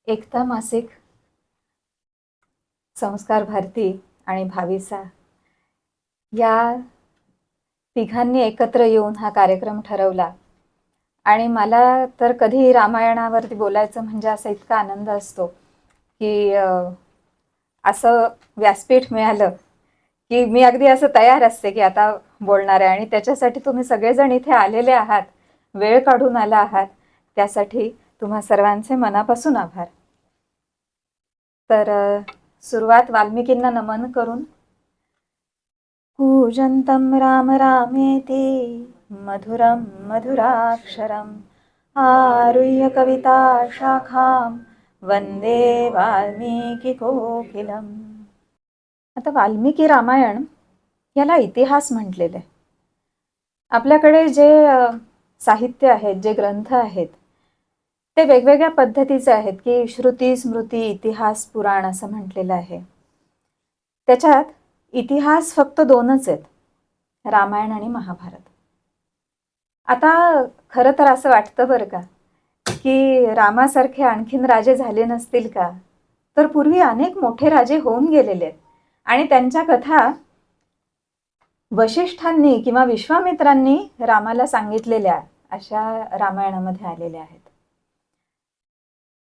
एकता मासिक, संस्कार भारती आणि भाविसा या तिघांनी एकत्र येऊन हा कार्यक्रम ठरवला. आणि मला तर कधी रामायणावरती बोलायचं म्हणजे असा इतका आनंद असतो की असं व्यासपीठ मिळालं की मी अगदी असं तयार असते की आता बोलणार आहे. आणि त्याच्यासाठी तुम्ही सगळेजण इथे आलेले आहात, वेळ काढून आला आहात, त्यासाठी तुम्हा सर्वांचे मनापासून आभार. तर सुरुवात वाल्मिकींना नमन करून. कूजन्तं राम रामेति मधुरं मधुराक्षरम् आरुह्य कविता शाखां वंदे वाल्मीकिकोकिलम्. आता वाल्मिकी रामायण याला इतिहास म्हटलेलं आहे. आपल्याकडे जे साहित्य आहेत, जे ग्रंथ आहेत, ते वेगवेगळ्या पद्धतीचे आहेत की श्रुती, स्मृती, इतिहास, पुराण असं म्हटलेलं आहे. त्याच्यात इतिहास फक्त दोनच आहेत, रामायण आणि महाभारत. आता खरं तर असं वाटतं बरं का की रामासारखे आणखीन राजे झाले नसतील का? तर पूर्वी अनेक मोठे राजे होऊन गेलेले आहेत आणि त्यांच्या कथा वशिष्ठांनी किंवा विश्वामित्रांनी रामाला सांगितलेल्या अशा रामायणामध्ये आलेल्या आहेत.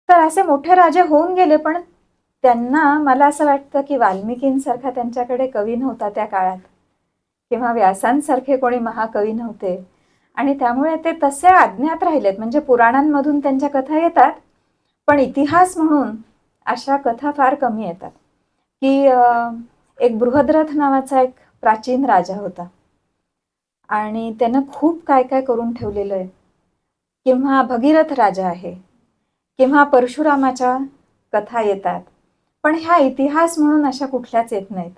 तर असे मोठे राजे होऊन गेले, पण त्यांना मला असं वाटतं की वाल्मिकींसारखा त्यांच्याकडे कवी नव्हता त्या काळात, किंवा व्यासांसारखे कोणी महाकवी नव्हते, आणि त्यामुळे ते तसे अज्ञात राहिलेत. म्हणजे पुराणांमधून त्यांच्या कथा येतात, पण इतिहास म्हणून अशा कथा फार कमी येतात. की एक बृहद्रथ नावाचा एक प्राचीन राजा होता आणि त्यानं खूप काय काय करून ठेवलेलं आहे. किंवा भगीरथ राजा आहे, किंवा परशुरामाच्या कथा येतात, पण ह्या इतिहास म्हणून अशा कुठल्याच येत नाहीत.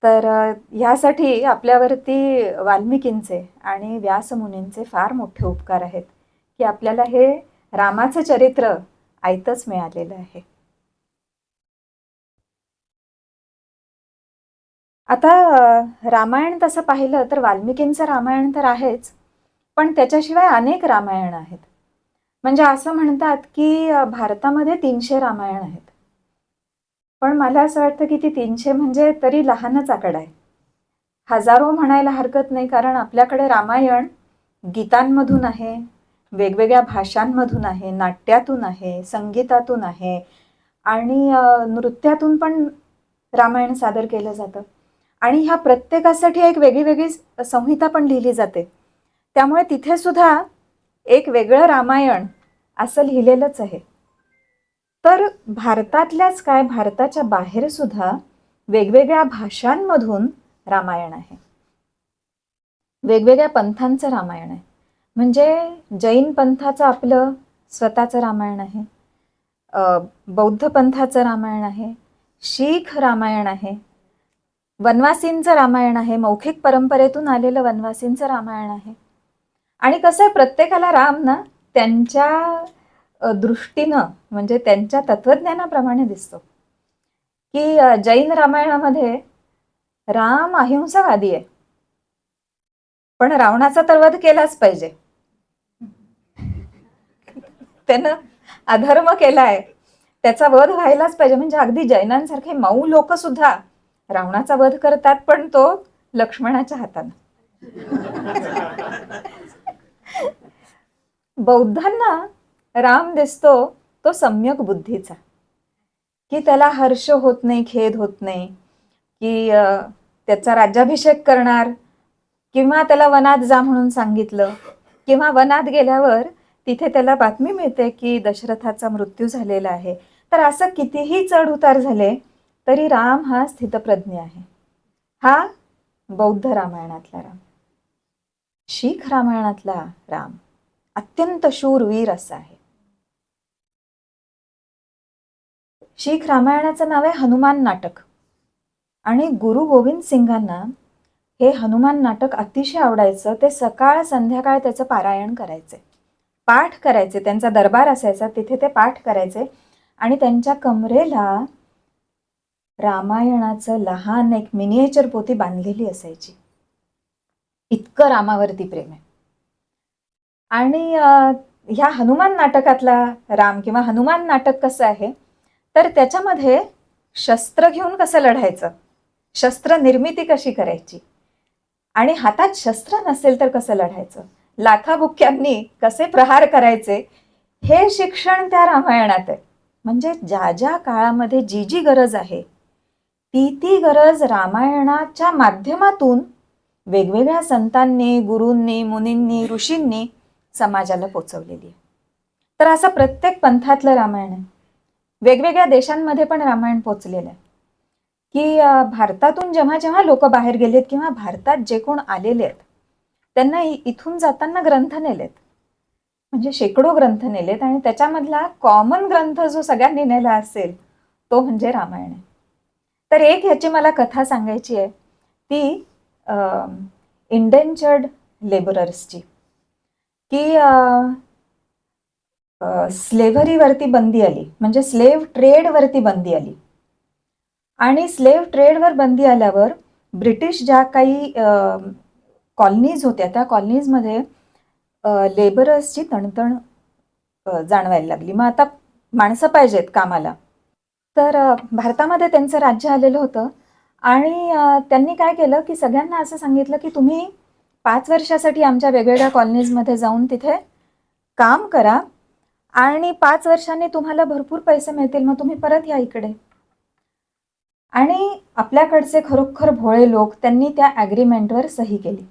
तर ह्यासाठी आपल्यावरती वाल्मिकींचे आणि व्यासमुनींचे फार मोठे उपकार आहेत की आपल्याला हे रामाचं चरित्र आयतच मिळालेलं आहे. आता रामायण तसं पाहिलं तर वाल्मिकींचं रामायण तर आहेच, पण त्याच्याशिवाय अनेक रामायण आहेत. म्हणजे असं म्हणतात की भारतामध्ये 300 रामायण आहेत, पण मला असं वाटतं की ती 300 म्हणजे तरी लहानच आकडा आहे. हजारो म्हणायला हरकत नाही, कारण आपल्याकडे रामायण गीतांमधून आहे, वेगवेगळ्या भाषांमधून आहे, नाट्यातून आहे, संगीतातून आहे, आणि नृत्यातून पण रामायण सादर केलं जातं. आणि ह्या प्रत्येकासाठी एक वेगळी वेगळी संहिता पण लिहिली जाते. त्यामुळे तिथे सुद्धा एक वेगळं रामायण असं लिहिलेलंच आहे. तर भारतातल्याच काय, भारताच्या बाहेर सुद्धा वेगवेगळ्या भाषांमधून रामायण आहे. वेगवेगळ्या पंथांचं रामायण आहे. म्हणजे जैन पंथाचं आपलं स्वतःचं रामायण आहे, बौद्ध पंथाचं रामायण आहे, शीख रामायण आहे, वनवासींचं रामायण आहे, मौखिक परंपरेतून आलेलं वनवासींचं रामायण आहे. आणि कसं आहे, प्रत्येकाला राम ना त्यांच्या दृष्टीनं, म्हणजे त्यांच्या तत्वज्ञानाप्रमाणे दिसतो. की जैन रामायणामध्ये राम अहिंसावादी आहे, पण रावणाचा तर वध केलाच पाहिजे, त्यानं अधर्म केलाय, त्याचा वध व्हायलाच पाहिजे. म्हणजे अगदी जैनांसारखे मऊ लोक सुद्धा रावणाचा वध करतात, पण तो लक्ष्मणाच्या हातानं. बौद्धांना राम दिसतो तो सम्यक बुद्धीचा, की त्याला हर्ष होत नाही, खेद होत नाही, की त्याचा राज्याभिषेक करणार, किंवा त्याला वनात जा म्हणून सांगितलं, किंवा वनात गेल्यावर तिथे त्याला बातमी मिळते की दशरथाचा मृत्यू झालेला आहे, तर असं कितीही चढ उतार झाले तरी राम हा स्थितप्रज्ञ आहे. हा बौद्ध रामायणातला राम. शीख रामायणातला राम अत्यंत शूरवीर असा आहे. शीख रामायणाचं नाव आहे हनुमान नाटक, आणि गुरु गोविंद सिंगांना हे हनुमान नाटक अतिशय आवडायचं. ते सकाळ संध्याकाळ त्याचं पारायण करायचे, पाठ करायचे. त्यांचा दरबार असायचा, तिथे ते पाठ करायचे, आणि त्यांच्या कमरेला रामायणाचं लहान एक मिनिएचर पोथी बांधलेली असायची. इतकं रामावरती प्रेम आहे. आणि ह्या हनुमान नाटकातला राम किंवा हनुमान नाटक कसं आहे, तर त्याच्यामध्ये शस्त्र घेऊन कसं लढायचं, शस्त्र निर्मिती कशी करायची आणि हातात शस्त्र नसेल तर कसं लढायचं, लाथाबुक्क्यांनी कसे प्रहार करायचे, हे शिक्षण त्या रामायणात आहे. म्हणजे ज्या ज्या काळामध्ये जी जी गरज आहे ती ती गरज रामायणाच्या माध्यमातून वेगवेगळ्या संतांनी, गुरूंनी, मुनींनी, ऋषींनी समाजाला पोचवलेली आहे. तर असं प्रत्येक पंथातलं रामायण आहे. वेगवेगळ्या देशांमध्ये पण रामायण पोचलेलं आहे. की भारतातून जेव्हा जेव्हा लोक बाहेर गेलेत किंवा भारतात जे कोण आलेले आहेत त्यांना इथून जाताना ग्रंथ नेलेत, म्हणजे शेकडो ग्रंथ नेलेत आणि त्याच्यामधला कॉमन ग्रंथ जो सगळ्यांनी नेला असेल तो म्हणजे रामायण आहे. तर एक ह्याची मला कथा सांगायची आहे, ती इंडेंचर्ड लेबरर्सची, की स्लेव्हरीवरती बंदी आली, म्हणजे स्लेव्ह ट्रेडवरती बंदी आली. आणि स्लेव्ह ट्रेडवर बंदी आल्यावर ब्रिटिश ज्या काही कॉलनीज होत्या त्या कॉलनीजमध्ये लेबरर्सची तणतण जाणवायला लागली. मग आता माणसं पाहिजेत कामाला. तर भारतामध्ये त्यांचं राज्य आलेलं होतं आणि त्यांनी काय केलं की सगळ्यांना असं सांगितलं की तुम्ही 5 वर्षासाठी आमच्या वेगवेगळ्या कॉलनीजमध्ये जाऊन तिथे काम करा आणि 5 वर्षांनी तुम्हाला भरपूर पैसे मिळतील, मग तुम्ही परत या इकडे. आणि आपल्याकडचे खरोखर भोळे लोक त्यांनी त्या ॲग्रीमेंटवर सही केली.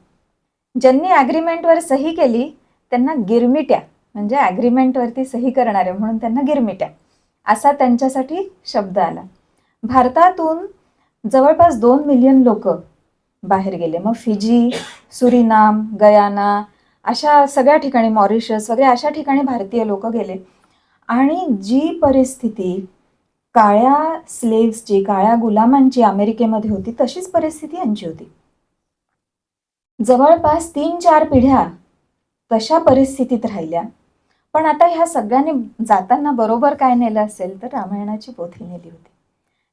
ज्यांनी ॲग्रीमेंटवर सही केली त्यांना गिरमिट्या, म्हणजे ॲग्रीमेंटवरती सही करणारे म्हणून त्यांना गिरमिट्या असा त्यांच्यासाठी शब्द आला. भारतातून जवळपास 2 मिलियन लोक बाहेर गेले. मग फिजी, सुरिनाम, गयाना अशा सगळ्या ठिकाणी, मॉरिशस वगैरे अशा ठिकाणी भारतीय लोक गेले. आणि जी परिस्थिती काळ्या स्लेव्सची, काळ्या गुलामांची अमेरिकेमध्ये होती तशीच परिस्थिती यांची होती. जवळपास 3-4 पिढ्या तशा परिस्थितीत राहिल्या. पण आता ह्या सगळ्यांनी जाताना बरोबर काय नेलं असेल तर रामायणाची पोथी नेली होती.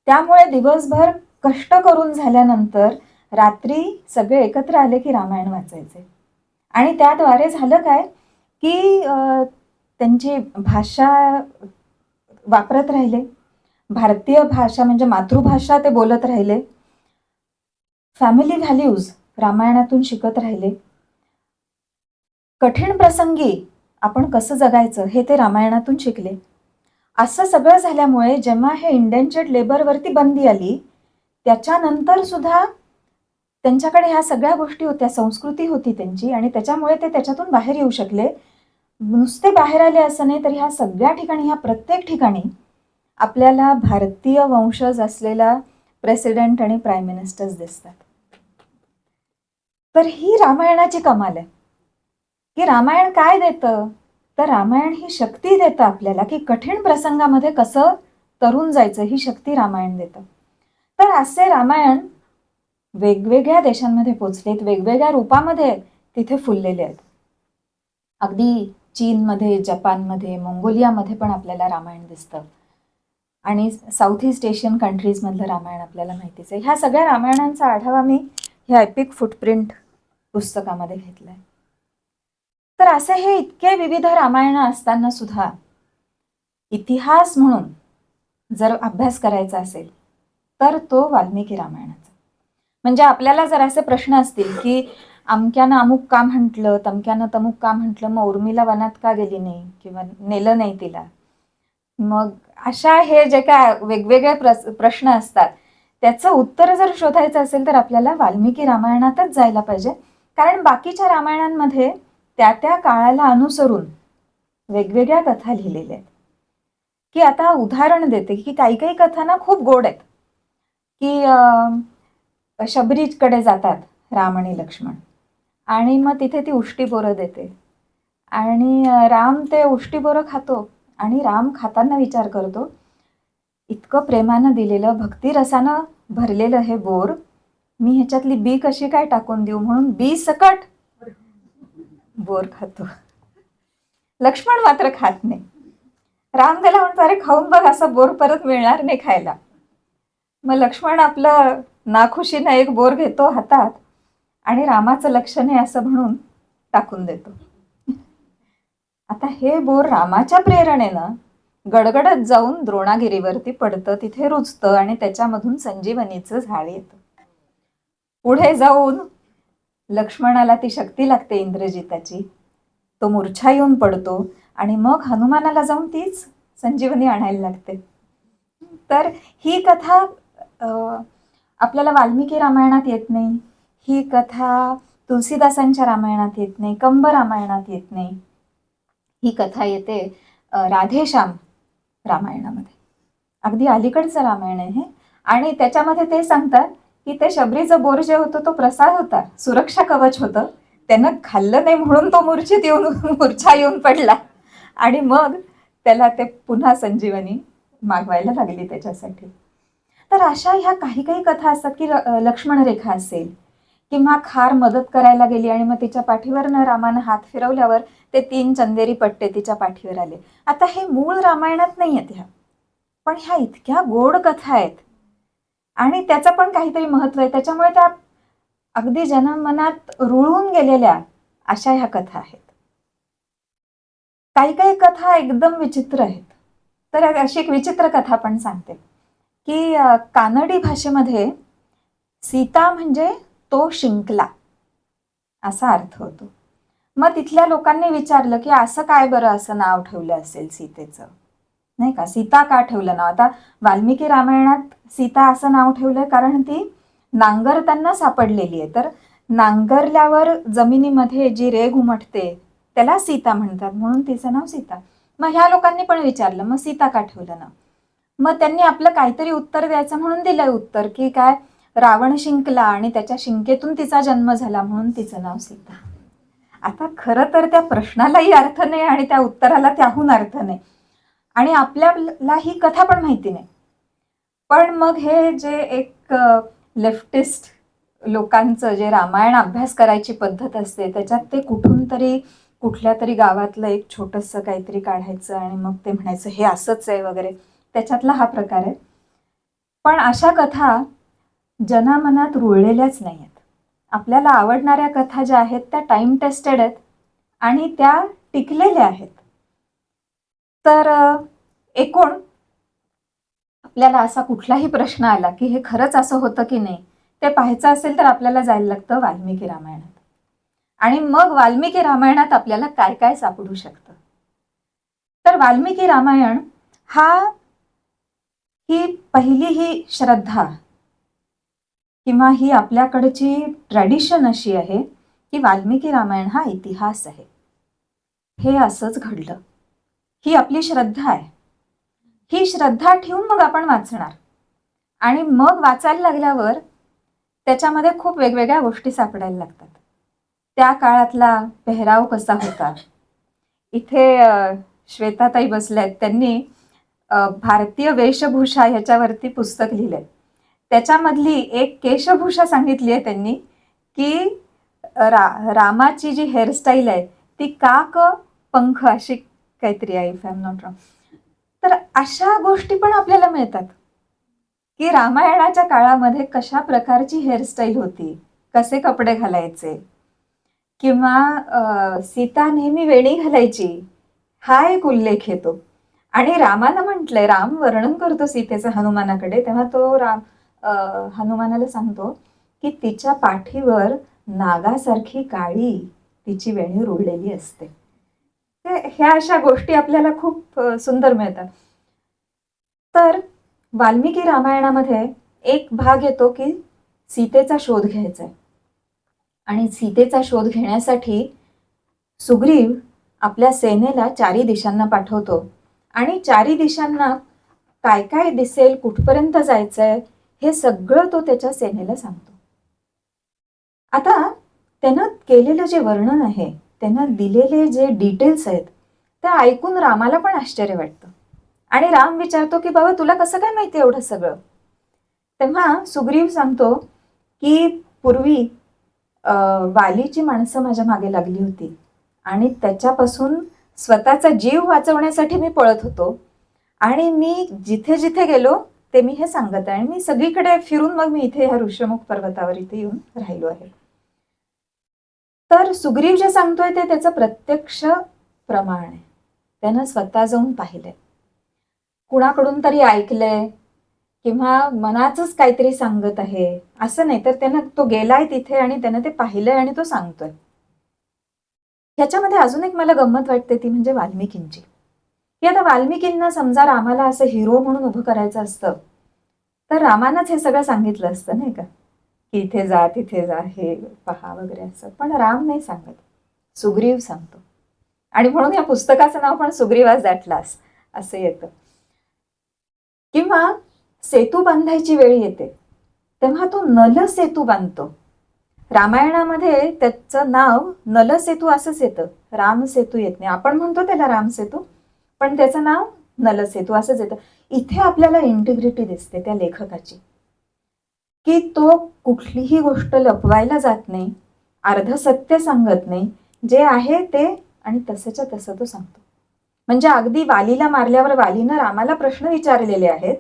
त्यामुळे दिवसभर कष्ट करून झाल्यानंतर रात्री सगळे एकत्र आले की रामायण वाचायचे. आणि त्याद्वारे झालं काय की त्यांची भाषा वापरत राहिले, भारतीय भाषा म्हणजे मातृभाषा ते बोलत राहिले, फॅमिली व्हॅल्यूज रामायणातून शिकत राहिले, कठीण प्रसंगी आपण कसं जगायचं हे ते रामायणातून शिकले. असं सगळं झाल्यामुळे जेव्हा हे इंडेंचर्ड लेबरवरती बंदी आली त्याच्यानंतर सुद्धा त्यांच्याकडे ह्या सगळ्या गोष्टी होत्या, संस्कृती होती त्यांची आणि त्याच्यामुळे ते त्याच्यातून बाहेर येऊ शकले. नुसते बाहेर आले असं नाही तर ह्या सगळ्या ठिकाणी, ह्या प्रत्येक ठिकाणी आपल्याला भारतीय वंशज असलेला प्रेसिडेंट आणि प्राईम मिनिस्टर्स दिसतात. तर ही रामायणाची कमाल आहे की रामायण काय देतं, तर रामायण ही शक्ती देतं आपल्याला की कठीण प्रसंगामध्ये कसं तरून जायचं, ही शक्ती रामायण देतं. तर असे रामायण वेगवेगळ्या देशांमध्ये पोचलेत, वेगवेगळ्या रूपामध्ये तिथे फुललेले आहेत. अगदी चीनमध्ये, जपानमध्ये, मंगोलियामध्ये पण आपल्याला रामायण दिसतं आणि साऊथ ईस्ट एशियन कंट्रीजमधलं रामायण आपल्याला माहितीच आहे. ह्या सगळ्या रामायणांचा आढावा मी ह्या एपिक फुटप्रिंट पुस्तकामध्ये घेतलाय. तर असे हे इतके विविध रामायण असताना सुद्धा इतिहास म्हणून जर अभ्यास करायचा असेल तर तो वाल्मिकी रामायणाचा. म्हणजे आपल्याला जर असे प्रश्न असतील की अमक्यानं अमुक का म्हटलं, तमक्यानं तमुक का म्हटलं, मग उर्मिला वनात का गेली नाही किंवा नेलं नाही तिला, मग अशा हे जे काय वेगवेगळे प्रश्न असतात त्याचं उत्तर जर शोधायचं असेल तर आपल्याला वाल्मिकी रामायणातच जायला पाहिजे. कारण बाकीच्या रामायणांमध्ये त्या त्या काळाला अनुसरून वेगवेगळ्या कथा लिहिलेल्या आहेत. की आता उदाहरण देते की काही काही कथा ना खूप गोड आहेत, की शबरीकडे जातात राम आणि लक्ष्मण आणि मग तिथे ती उष्टी बोरं देते आणि राम ते उष्टी बोरं खातो आणि राम खाताना विचार करतो, इतकं प्रेमानं दिलेलं, भक्तिरसानं भरलेलं हे बोर मी ह्याच्यातली बी कशी काय टाकून देऊ, म्हणून बी सकट बोर खातो. लक्ष्मण मात्र खात नाही. राम त्याला म्हणतो, अरे खाऊन बघ, असं बोर परत मिळणार नाही खायला. मग लक्ष्मण आपलं नाखुशीनं एक बोर घेतो हातात आणि रामाचं लक्ष नाही असं म्हणून टाकून देतो. आता हे बोर रामाच्या प्रेरणेनं गडगडत जाऊन द्रोणागिरीवरती पडतं, तिथे रुजतं आणि त्याच्यामधून संजीवनीचं झाड येतं. पुढे जाऊन लक्ष्मणाला ती शक्ती लागते इंद्रजिताची, तो मूर्छा येऊन पडतो आणि मग हनुमानाला जाऊन तीच संजीवनी आणायला लागते. तर ही कथा आपल्याला वाल्मिकी रामायणात येत नाही, ही कथा तुलसीदासांच्या रामायणात येत नाही, कंब रामायणात येत नाही. ही कथा येते राधेश्याम रामायणामध्ये. अगदी अलीकडचं रामायण आहे हे. आणि त्याच्यामध्ये ते सांगतात की ते शबरीचं बोर जे होतं तो प्रसाद होता, सुरक्षा कवच होतं. त्यानं खाल्लं नाही म्हणून तो मूर्छा येऊन पडला आणि मग त्याला ते पुन्हा संजीवनी मागवायला लागली त्याच्यासाठी. तर अशा ह्या काही काही कथा असतात की लक्ष्मण रेखा असेल किंवा खार मदत करायला गेली आणि मग तिच्या पाठीवरनं रामानं हात फिरवल्यावर ते 3 चंदेरी पट्टे तिच्या पाठीवर आले. आता हे मूळ रामायणात नाही आहेत ह्या, पण ह्या इतक्या गोड कथा आहेत आणि त्याचं पण काहीतरी महत्व आहे, त्याच्यामुळे त्या अगदी जनमनात रुळून गेलेल्या अशा ह्या कथा आहेत. काही काही कथा एकदम विचित्र आहेत. तर अशी एक विचित्र कथा पण सांगते की कानडी भाषेमध्ये सीता म्हणजे तो शिंकला असा अर्थ होतो. मग तिथल्या लोकांनी विचारलं की असं काय बरं असं नाव ठेवलं असेल सीतेचं, नाही का, सीता का ठेवलं नाव. आता वाल्मिकी रामायणात सीता असं नाव ठेवलंय कारण ती नांगरताना सापडलेली आहे. तर नांगरल्यावर जमिनीमध्ये जी रेघ उमटते त्याला सीता म्हणतात, म्हणून तिचं नाव सीता. मग ह्या लोकांनी पण विचारलं मग सीता का ठेवलं नाव. मग त्यांनी आपलं काहीतरी उत्तर द्यायचं म्हणून दिलंय उत्तर की काय, रावण शिंकला आणि त्याच्या शिंकेतून तिचा जन्म झाला म्हणून तिचं नाव सीता. आता खरं तर त्या प्रश्नालाही अर्थ नाही आणि त्या उत्तराला त्याहून अर्थ नाही आणि आपल्याला ही कथा पण माहिती नाही. पण मग हे जे एक लेफ्टिस्ट लोकांचं जे रामायण अभ्यास करायची पद्धत असते त्याच्यात ते कुठून तरी कुठल्या तरी गावातलं एक छोटंसं काहीतरी काढायचं आणि मग ते म्हणायचं हे असंच आहे वगैरे, त्याच्यातला हा प्रकार आहे. पण अशा कथा जनामनात रुळलेल्याच नाही आहेत. आपल्याला आवडणाऱ्या कथा ज्या आहेत त्या टाइम टेस्टेड आहेत आणि त्या टिकलेल्या आहेत. तर एकूण आपल्याला असा कुठलाही प्रश्न आला की हे खरंच असं होतं की नाही ते पाहायचं असेल तर आपल्याला जायला लागतं वाल्मिकी रामायणात. आणि मग वाल्मिकी रामायणात आपल्याला काय काय सापडू शकतं. तर वाल्मिकी रामायण ही पहिली ही श्रद्धा किंवा ही आपल्याकडची ट्रॅडिशन अशी आहे की वाल्मिकी रामायण हा इतिहास आहे, हे असंच घडलं, ही आपली श्रद्धा आहे. ही श्रद्धा ठेवून मग आपण वाचणार आणि मग वाचायला लागल्यावर त्याच्यामध्ये खूप वेगवेगळ्या गोष्टी सापडायला लागतात. त्या काळातला पेहराव कसा होता. इथे श्वेताताई बसल्यात, त्यांनी भारतीय वेशभूषा ह्याच्यावरती पुस्तक लिहिलंय. त्याच्यामधली एक केशभूषा सांगितली आहे त्यांनी की रामाची जी हेअरस्टाईल आहे ती काक पंख अशी काहीतरी आहे, if I am not wrong. तर अशा गोष्टी पण आपल्याला मिळतात की रामायणाच्या काळामध्ये कशा प्रकारची हेअरस्टाईल होती, कसे कपडे घालायचे, किंवा सीता नेहमी वेणी घालायची हा एक उल्लेख येतो. आणि रामानं म्हटलंय, राम वर्णन करतो सीतेचं हनुमानाकडे, तेव्हा तो हनुमानाला सांगतो की तिच्या पाठीवर नागासारखी काळी तिची वेणी रुळलेली असते. ह्या अशा गोष्टी आपल्याला खूप सुंदर मिळतात. तर वाल्मिकी रामायणामध्ये एक भाग येतो की सीतेचा शोध घ्यायचा आहे आणि सीतेचा शोध घेण्यासाठी सुग्रीव आपल्या सेनेला 4 दिशांना पाठवतो आणि 4 दिशांना काय काय दिसेल, कुठपर्यंत जायचंय हे सगळं तो त्याच्या सेनेला सांगतो. आता त्यानं केलेलं जे वर्णन आहे, त्यानं दिलेले जे डिटेल्स आहेत ते ऐकून रामाला पण आश्चर्य वाटतं आणि राम विचारतो की बाबा तुला कसं काय माहिती एवढं सगळं. तेव्हा सुग्रीव सांगतो की पूर्वी वालीची माणसं माझ्या मागे लागली होती आणि त्याच्यापासून स्वतःचा जीव वाचवण्यासाठी मी पळत होतो आणि मी जिथे जिथे गेलो ते मी हे सांगत आहे आणि मी सगळीकडे फिरून मग मी इथे ह्या ऋष्यमुख पर्वतावर इथे येऊन राहिलो आहे. तर सुग्रीव जे सांगतोय ते त्याचं प्रत्यक्ष प्रमाण आहे. त्यानं स्वतः जाऊन पाहिलंय, कुणाकडून तरी ऐकलंय किंवा मनाचंच काहीतरी सांगत आहे असं नाही, तर त्यानं तो गेलाय तिथे आणि त्यानं ते पाहिलंय आणि तो सांगतोय. ह्याच्यामध्ये अजून एक मला गंमत वाटते, ती म्हणजे वाल्मिकींची. की आता वाल्मिकींना समजा रामाला असं हिरो म्हणून उभं करायचं असतं, तर रामानंच हे सगळं सांगितलं असतं नाही का, की इथे जा तिथे जा हे पहा वगैरे असं. पण राम नाही सांगत, सुग्रीव सांगतो. आणि म्हणून या पुस्तकाचं नाव पण सुग्रीवास दॅटलास असं येतं. किंवा सेतू बांधायची वेळ येते तेव्हा तो नल सेतू बांधतो. रामायणामध्ये त्याचं नाव नल सेतू असंच येतं, राम सेतू येत नाही. आपण म्हणतो त्याला राम सेतू, पण त्याचं नाव नल सेतू असंच येतं. इथे आपल्याला इंटिग्रिटी दिसते त्या लेखकाची, की तो कुठलीही गोष्ट लपवायला जात नाही, अर्ध सत्य सांगत नाही, जे आहे ते आणि तसंच्या तसं तो सांगतो. म्हणजे अगदी वालीला मारल्यावर वालीनं रामाला प्रश्न विचारलेले आहेत,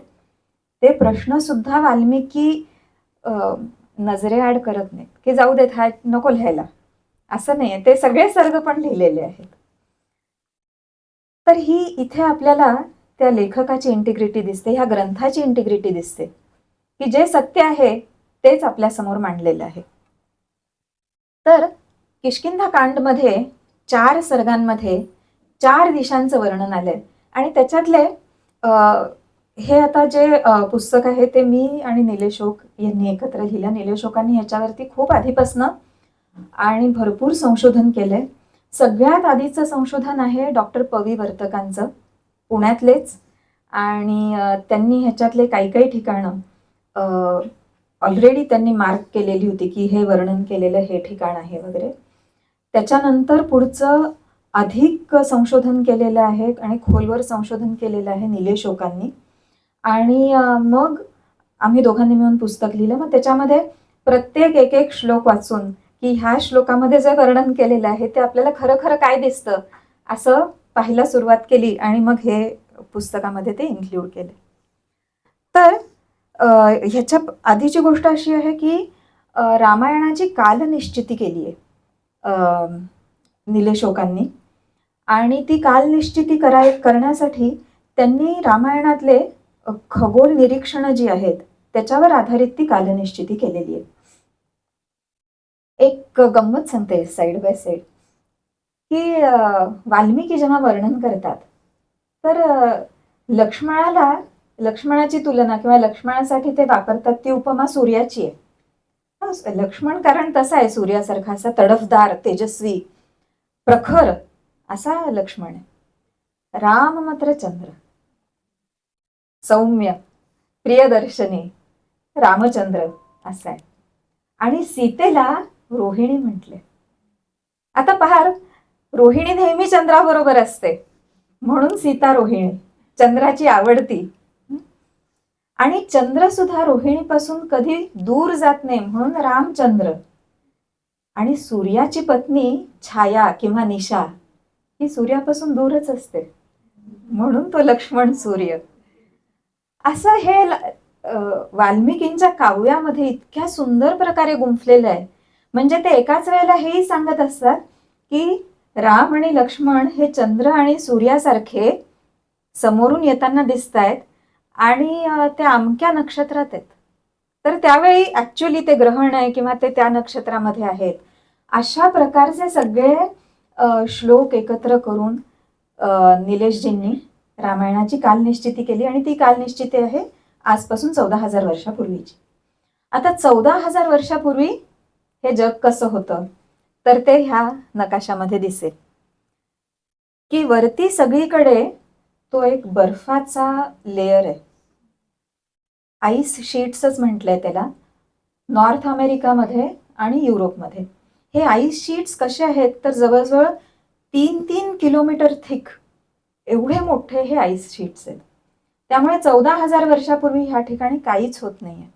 ते प्रश्न सुद्धा वाल्मिकी नजरेआड करत नाहीत, की जाऊ देत हा नको लिहायला, असं नाहीये. ते सगळे सर्ग पण लिहिलेले आहेत. तर ही इथे आपल्याला त्या लेखकाची इंटिग्रिटी दिसते, ह्या ग्रंथाची इंटिग्रिटी दिसते, की जे सत्य आहे तेच आपल्या समोर मांडलेलं आहे. तर किष्किंधा कांडमध्ये 4 सर्गांमध्ये 4 दिशांचं वर्णन आलंय आणि त्याच्यातले हे आता जे पुस्तक आहे ते मी आणि निलेश ओक यांनी एकत्र लिहिलं. निलेश ओकांनी ह्याच्यावरती खूप आधीपासनं आणि भरपूर संशोधन केलंय. सगळ्यात आधीचं संशोधन आहे डॉक्टर पवी वर्तकांचं, पुण्यातलेच. आणि त्यांनी ह्याच्यातले काही काही ठिकाणं ऑलरेडी त्यांनी मार्क केलेली होती, की हे वर्णन केलेलं हे ठिकाण आहे वगैरे. त्याच्यानंतर पुढचं अधिक संशोधन केलेलं आहे आणि खोलवर संशोधन केलेलं आहे निलेश ओकांनी. आणि मग आम्ही दोघांनी मिळून पुस्तक लिहिलं. मग त्याच्यामध्ये प्रत्येक एक एक श्लोक वाचून, की ह्या श्लोकामध्ये जे वर्णन केलेलं आहे ते आपल्याला खरं खरं काय दिसतं असं पाहायला सुरुवात केली आणि मग हे पुस्तकामध्ये ते इन्क्ल्यूड केले. तर ह्याच्या आधीची गोष्ट अशी आहे की रामायणाची कालनिश्चिती केली आहे निलेश ओकांनी. आणि ती कालनिश्चिती करण्यासाठी त्यांनी रामायणातले खगोल निरीक्षणं जी आहेत त्याच्यावर आधारित ती कालनिश्चिती केलेली आहे. एक गंमत सांगते साईड बाय साईड, की वाल्मिकी जेव्हा वर्णन करतात तर लक्ष्मणाची तुलना किंवा लक्ष्मणासाठी ते वापरतात ती उपमा सूर्याची आहे. लक्ष्मण कारण तसा आहे सूर्यासारखा, असा तडफदार, तेजस्वी, प्रखर असा लक्ष्मण आहे. राम मात्र चंद्र, सौम्य, प्रियदर्शनी, रामचंद्र असा आहे. आणि सीतेला रोहिणी म्हटले. आता पहा, रोहिणी नेहमी चंद्राबरोबर असते म्हणून सीता रोहिणी, चंद्राची आवडती. आणि चंद्र सुद्धा रोहिणीपासून कधी दूर जात नाही म्हणून रामचंद्र. आणि सूर्याची पत्नी छाया किंवा निशा ही सूर्यापासून दूरच असते म्हणून तो लक्ष्मण सूर्य. असं हे वाल्मिकींच्या काव्यामध्ये इतक्या सुंदर प्रकारे गुंफलेलं आहे. म्हणजे ते एकाच वेळेला हेही सांगत असतात की राम आणि लक्ष्मण हे चंद्र आणि सूर्यासारखे समोरून येताना दिसत आहेत आणि ते अमक्या नक्षत्रात आहेत. तर त्यावेळी ऍक्च्युली ते ग्रहण आहे किंवा ते त्या नक्षत्रामध्ये आहेत. अशा प्रकारचे सगळे श्लोक एकत्र करून निलेशजींनी रामायणाची कालनिश्चिती केली आणि ती कालनिश्चिती आहे आजपासून 14,000 वर्षापूर्वीची. आता 14,000 वर्षापूर्वी हे जग कसं होतं तर ते ह्या नकाशामध्ये दिसेल, की वरती सगळीकडे तो एक बर्फाचा लेयर आहे. आईस शीट्सच म्हटलंय त्याला. नॉर्थ अमेरिकामध्ये आणि युरोपमध्ये हे आईस शीट्स कसे आहेत तर जवळजवळ 3-3 किलोमीटर थिक एवढे मोठे हे आईस शीट्स आहेत. त्यामुळे 14,000 वर्षापूर्वी ह्या ठिकाणी काहीच होत नाहीये.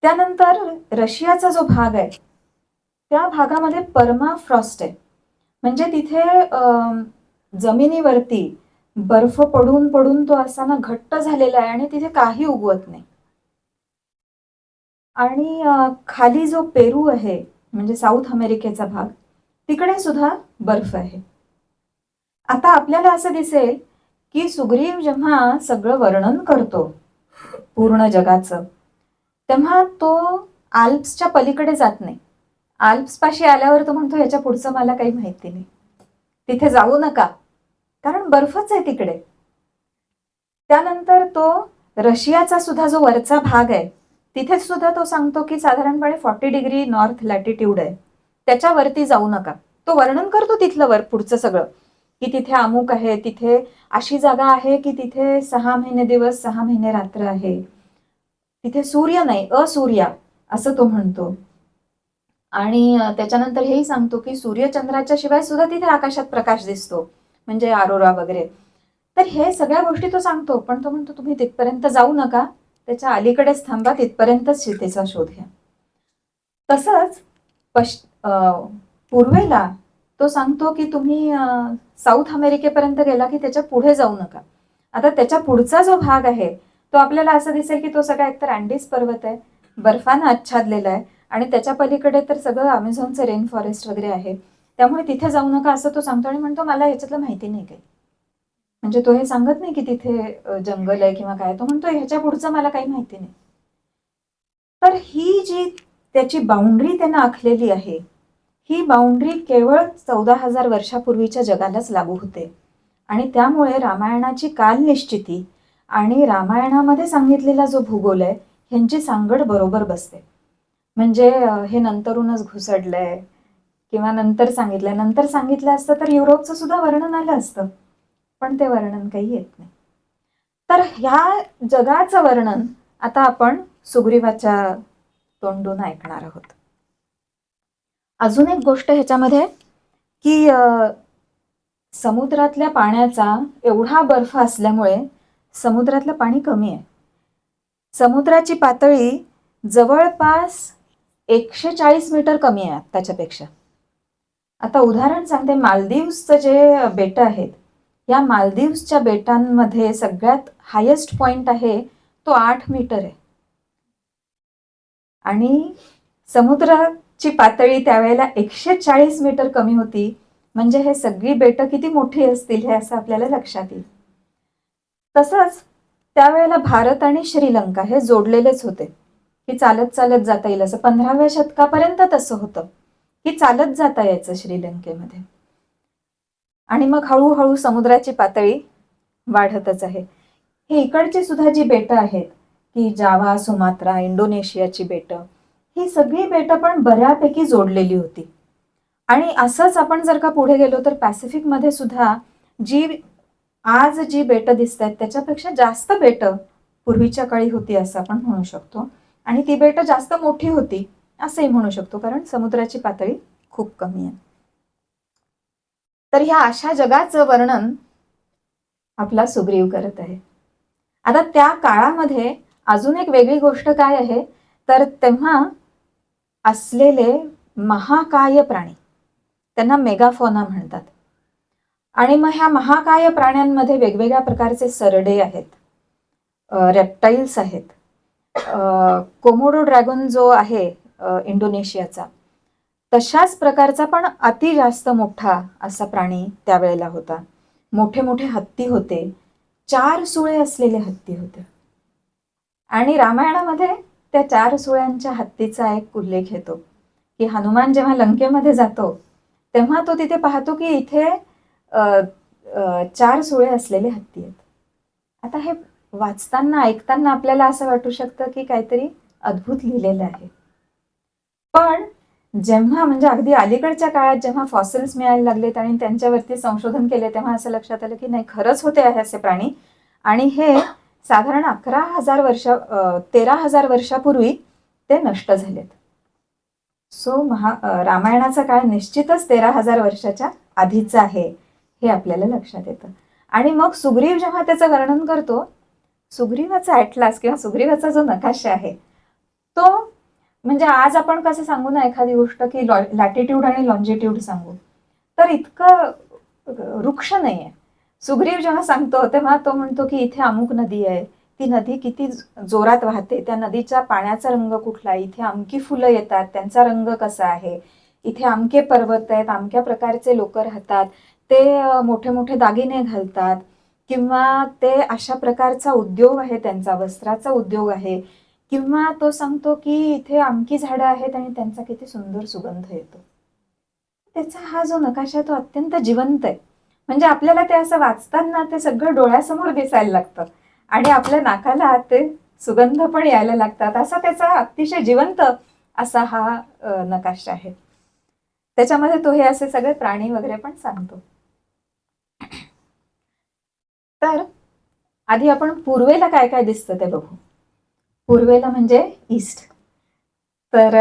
त्यानंतर रशियाचा जो भाग आहे त्या भागामध्ये परमाफ्रॉस्ट आहे. म्हणजे तिथे जमिनीवरती बर्फ पडून पडून तो असा ना घट्ट झालेला आहे आणि तिथे काही उगवत नाही. आणि खाली जो पेरू आहे म्हणजे साऊथ अमेरिकेचा भाग तिकडे सुद्धा बर्फ आहे. आता आपल्याला असं दिसेल की सुग्रीव जेव्हा सगळं वर्णन करतो पूर्ण जगाचं, तेव्हा तो आल्प्सच्या पलीकडे जात नाही. आल्प्स पाशी आल्यावर तो म्हणतो ह्याच्या पुढचं मला काही माहिती नाही, तिथे जाऊ नका, कारण बर्फच आहे तिकडे. त्यानंतर तो रशियाचा सुद्धा जो वरचा भाग आहे तिथे सुद्धा तो सांगतो की साधारणपणे 40 डिग्री नॉर्थ लॅटिट्यूड आहे, त्याच्यावरती जाऊ नका. तो वर्णन करतो तिथलं पुढचं सगळं, की तिथे अमुक आहे, तिथे अशी जागा आहे की तिथे 6 महिने दिवस 6 महिने रात्र आहे, तिथे सूर्य नाही असूर्या असं तो म्हणतो. आणि त्याच्यानंतर हेही सांगतो की सूर्यचंद्राच्या शिवाय सुद्धा तिथे आकाशात प्रकाश दिसतो, म्हणजे अरोरा वगैरे. तर हे सगळ्या गोष्टी तो सांगतो, पण तो म्हणतो तुम्ही तिथपर्यंत जाऊ नका, त्याच्या अलीकडेच थांबा, तिथपर्यंतच सीतेचा शोध घ्या. तसंच पूर्वेला तो सांगतो की तुम्ही साऊथ अमेरिकेपर्यंत गेला की त्याच्या पुढे जाऊ नका. आता त्याच्या पुढचा जो भाग आहे तो आपल्याला असं दिसेल की तो सगळा एकतर अँडीज पर्वत आहे, बर्फानं आच्छादलेला आहे, आणि त्याच्या पलीकडे तर सगळं अमेझॉनचं रेन फॉरेस्ट वगैरे आहे, त्यामुळे तिथे जाऊ नका असं तो सांगतो. आणि म्हणतो मला ह्याच्यातलं माहिती नाही काही, म्हणजे तो हे सांगत नाही की तिथे जंगल आहे किंवा काय, तो म्हणतो ह्याच्या पुढचं मला काही माहिती नाही. तर ही जी त्याची बाउंड्री त्यानं आखलेली आहे, ही बाउंड्री केवळ 14,000 वर्षापूर्वीच्या जगालाच लागू होते. आणि त्यामुळे रामायणाची कालनिश्चिती आणि रामायणामध्ये सांगितलेला जो भूगोल आहे ह्यांची सांगड बरोबर बसते. म्हणजे हे नंतरूनच घुसडलंय किंवा नंतर सांगितलं असतं तर युरोपचं सुद्धा वर्णन आलं असतं, पण ते वर्णन काही येत नाही. तर ह्या जगाचं वर्णन आता आपण सुग्रीवाच्या तोंडून ऐकणार आहोत. अजून एक गोष्ट ह्याच्यामध्ये की समुद्रातल्या पाण्याचा एवढा बर्फ असल्यामुळे समुद्रातलं पाणी कमी आहे. समुद्राची पातळी जवळपास 140 मीटर कमी आहे त्याच्यापेक्षा. आता उदाहरण सांगते, मालदीव्सचं जे बेट आहेत, या मालदीव्सच्या बेटांमध्ये सगळ्यात हायेस्ट पॉइंट आहे तो 8 मीटर आहे. आणि समुद्राची पातळी त्यावेळेला 140 मीटर कमी होती, म्हणजे हे सगळी बेटं किती मोठी असतील हे असं आपल्याला लक्षात येईल. तसंच त्यावेळेला भारत आणि श्रीलंका हे जोडलेलेच होते की चालत चालत जाता येईल असं. 15व्या शतकापर्यंत तसं होतं की चालत जाता यायचं श्रीलंकेमध्ये. आणि मग हळूहळू समुद्राची पातळी वाढतच आहे. हे इकडची सुद्धा जी बेटं आहेत की जावा, सुमात्रा, इंडोनेशियाची बेटं, ही सगळी बेटं पण बऱ्यापैकी जोडलेली होती. आणि असंच आपण जर का पुढे गेलो तर पॅसिफिकमध्ये सुद्धा आज जी बेटं दिसत आहेत त्याच्यापेक्षा जास्त बेटं पूर्वीच्या काळी होती असं आपण म्हणू शकतो. आणि ती बेटं जास्त मोठी होती असंही म्हणू शकतो, कारण समुद्राची पातळी खूप कमी आहे. तर ह्या अशा जगाचं वर्णन आपला सुग्रीव करत आहे. आता त्या काळामध्ये अजून एक वेगळी गोष्ट काय आहे, तर तेव्हा असलेले महाकाय प्राणी, त्यांना मेगाफोना म्हणतात. आणि मग ह्या महाकाय प्राण्यांमध्ये वेगवेगळ्या प्रकारचे सरडे आहेत, रेप्टाईल्स आहेत. कोमोडो ड्रॅगन जो आहे इंडोनेशियाचा, तशाच प्रकारचा पण अति जास्त मोठा असा प्राणी त्यावेळेला होता. मोठे मोठे हत्ती होते, 4 सुळे असलेले हत्ती होते. आणि रामायणामध्ये त्या 4 सुळ्यांच्या हत्तीचा एक उल्लेख येतो की हनुमान जेव्हा लंकेमध्ये जातो तेव्हा तो तिथे पाहतो की इथे 4 सुळे असलेले हत्ती आहेत. आता हे वाचताना ऐकताना आपल्याला असं वाटू शकतं की काहीतरी अद्भुत लिहिलेलं आहे, पण जेव्हा म्हणजे अगदी अलीकडच्या काळात जेव्हा फॉसिल्स मिळायला लागलेत आणि त्यांच्यावरती संशोधन केले तेव्हा असं लक्षात आलं की नाही, खरंच होते आहे असे प्राणी. आणि हे साधारण 13,000 वर्षापूर्वी ते नष्ट झालेत. सो रामायणाचा काळ निश्चितच 13,000 वर्षाच्या आधीचा आहे हे आपल्याला लक्षात येतं. आणि मग सुग्रीव जेव्हा त्याचं वर्णन करतो, सुग्रीवाचा ॲटलास किंवा सुग्रीवाचा जो नकाशा आहे तो, म्हणजे आज आपण कसं सांगू ना एखादी गोष्ट की लॅटिट्यूड आणि लॉन्जिट्यूड सांगू, तर इतकं वृक्ष नाही आहे. सुग्रीव जेव्हा सांगतो तेव्हा तो म्हणतो की इथे अमुक नदी आहे, ती नदी किती जोरात वाहते, त्या नदीच्या पाण्याचा रंग कुठला, इथे अमकी फुलं येतात त्यांचा रंग कसा आहे, इथे अमके पर्वत आहेत, अमक्या प्रकारचे लोक राहतात, ते मोठे मोठे दागिने घालतात, किंवा ते अशा प्रकारचा उद्योग आहे, त्यांचा वस्त्राचा उद्योग आहे, किंवा तो सांगतो की इथे अमकी झाडं आहेत आणि त्यांचा किती सुंदर सुगंध येतो. त्याचा हा जो नकाशा आहे तो अत्यंत जिवंत आहे. म्हणजे आपल्याला ते असं वाचताना ते सगळं डोळ्यासमोर दिसायला लागतं आणि आपल्या नाकाला ते सुगंध पण यायला लागतात. असा त्याचा अतिशय जिवंत असा हा नकाशा आहे. त्याच्यामध्ये तो हे असे सगळे प्राणी वगैरे पण सांगतो. तर आधी आपण पूर्वेला काय काय दिसतं ते बघू. पूर्वेला म्हणजे ईस्ट. तर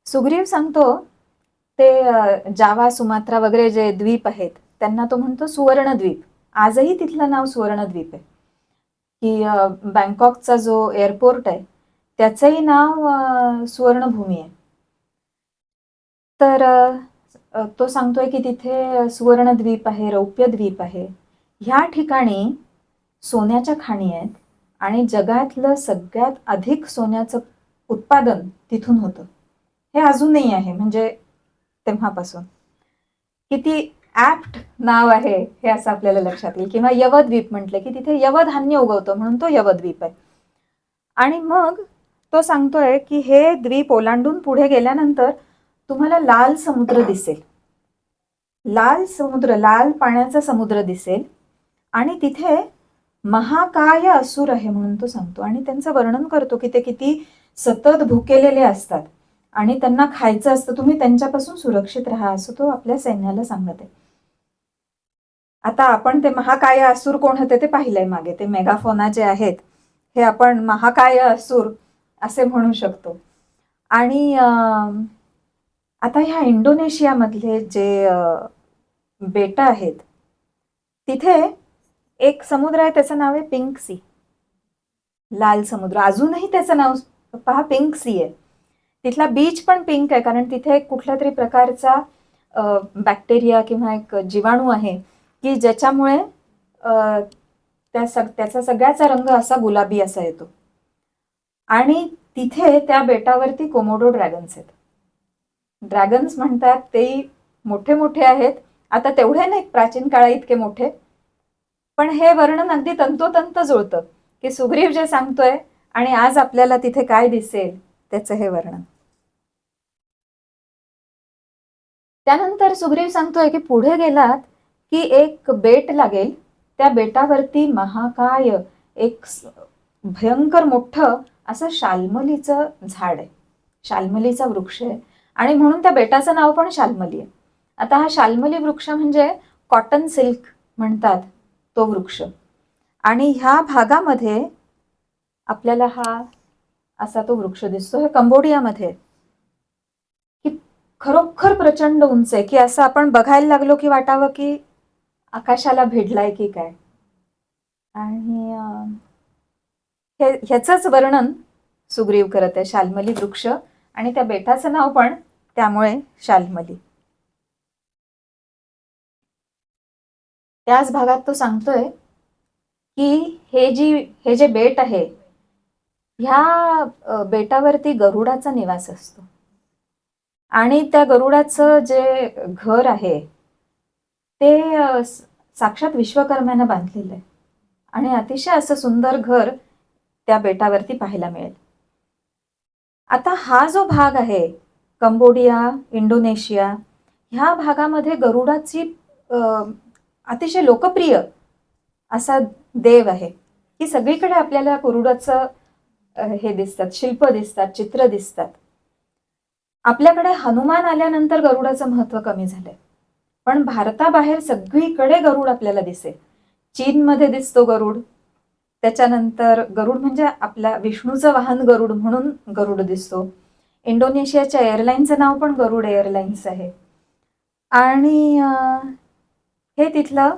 सुग्रीव सांगतो ते जावा, सुमात्रा वगैरे जे द्वीप आहेत त्यांना तो म्हणतो सुवर्णद्वीप. आजही तिथलं नाव सुवर्णद्वीप आहे. की बँकॉकचा जो एअरपोर्ट आहे त्याचंही नाव सुवर्णभूमी आहे. तर तो सांगतोय की तिथे सुवर्णद्वीप आहे, रौप्य द्वीप आहे. ह्या ठिकाणी सोन्याच्या खाणी आहेत आणि जगातलं सगळ्यात अधिक सोन्याचं उत्पादन तिथून होतं. हे अजूनही आहे, म्हणजे तेव्हापासून. किती ऍप्ट नाव आहे हे असं आपल्याला लक्षात येईल. किंवा यवद्वीप म्हटलं की तिथे यवधान्य उगवतं म्हणून तो यवद्वीप आहे. आणि मग तो सांगतोय की हे द्वीप ओलांडून पुढे गेल्यानंतर तुम्हाला लाल समुद्र दिसेल. लाल समुद्र, लाल पाण्याचा समुद्र दिसेल आणि तिथे महाकाय असुर आहे म्हणून तो सांगतो. आणि त्यांचं वर्णन करतो की ते किती सतत भुकेलेले असतात आणि त्यांना खायचं असतं. तुम्ही त्यांच्यापासून सुरक्षित राहा असं तो आपल्या सैन्याला सांगत आहे. आता आपण ते महाकाय असुर कोण होते ते पाहिलंय मागे. ते मेगाफोना जे आहेत हे आपण महाकाय असुर असे म्हणू शकतो. आणि आता ह्या इंडोनेशियामधले जे बेट आहेत तिथे एक समुद्र आहे, त्याचं नाव आहे पिंक सी, लाल समुद्र. अजूनही त्याचं नाव पहा पिंक सी आहे. तिथला बीच पण पिंक आहे कारण तिथे कुठल्या तरी प्रकारचा बॅक्टेरिया किंवा एक जीवाणू आहे की ज्याच्यामुळे त्याचा सगळ्याचा रंग असा गुलाबी असा येतो. आणि तिथे त्या बेटावरती कोमोडो ड्रॅगन्स आहेत. ड्रॅगन्स म्हणतात ते मोठे मोठे आहेत. आता तेवढे नाही प्राचीन काळा इतके मोठे, पण हे वर्णन अगदी तंतोतंत जुळतं की सुग्रीव जे सांगतोय आणि आज आपल्याला तिथे काय दिसेल त्याचं हे वर्णन. त्यानंतर सुग्रीव सांगतोय की पुढे गेलात की एक बेट लागेल, त्या बेटावरती महाकाय एक भयंकर मोठं असं शाल्मलीचं झाड आहे, शाल्मलीचा वृक्ष आहे आणि म्हणून त्या बेटाचं नाव पण शाल्मली आहे. आता हा शाल्मली वृक्ष म्हणजे कॉटन सिल्क म्हणतात तो वृक्ष. आणि ह्या भागामध्ये आपल्याला हा असा तो वृक्ष दिसतो. हे कंबोडियामध्ये की खरोखर प्रचंड उंच आहे की असं आपण बघायला लागलो की वाटावं की आकाशाला भिडलाय की काय. आणि ह्याचंच वर्णन सुग्रीव करत आहे, शाल्मली वृक्ष, आणि त्या बेटाचं नाव पण त्यामुळे शाल्मली. त्याच भागात तो सांगतोय की हे जे बेट आहे ह्या बेटावरती गरुडाचा निवास असतो आणि त्या गरुडाचं जे घर आहे ते साक्षात विश्वकर्म्यानं बांधलेलं आहे आणि अतिशय असं सुंदर घर त्या बेटावरती पाहायला मिळेल. आता हा जो भाग आहे कंबोडिया, इंडोनेशिया, ह्या भागामध्ये गरुडाची अतिशय लोकप्रिय असा देव आहे की सगळीकडे आपल्याला गरुडाचं हे दिसतात, शिल्प दिसतात, चित्र दिसतात. आपल्याकडे हनुमान आल्यानंतर गरुडाचं महत्व कमी झालंय, पण भारताबाहेर सगळीकडे गरुड आपल्याला दिसेल. चीनमध्ये दिसतो गरुड, त्याच्यानंतर गरुड म्हणजे आपल्या विष्णूचं वाहन गरुड म्हणून गरुड दिसतो. इंडोनेशियाच्या एअरलाईनचं नाव पण गरुड एअरलाईन्स आहे. आणि हे तिथलं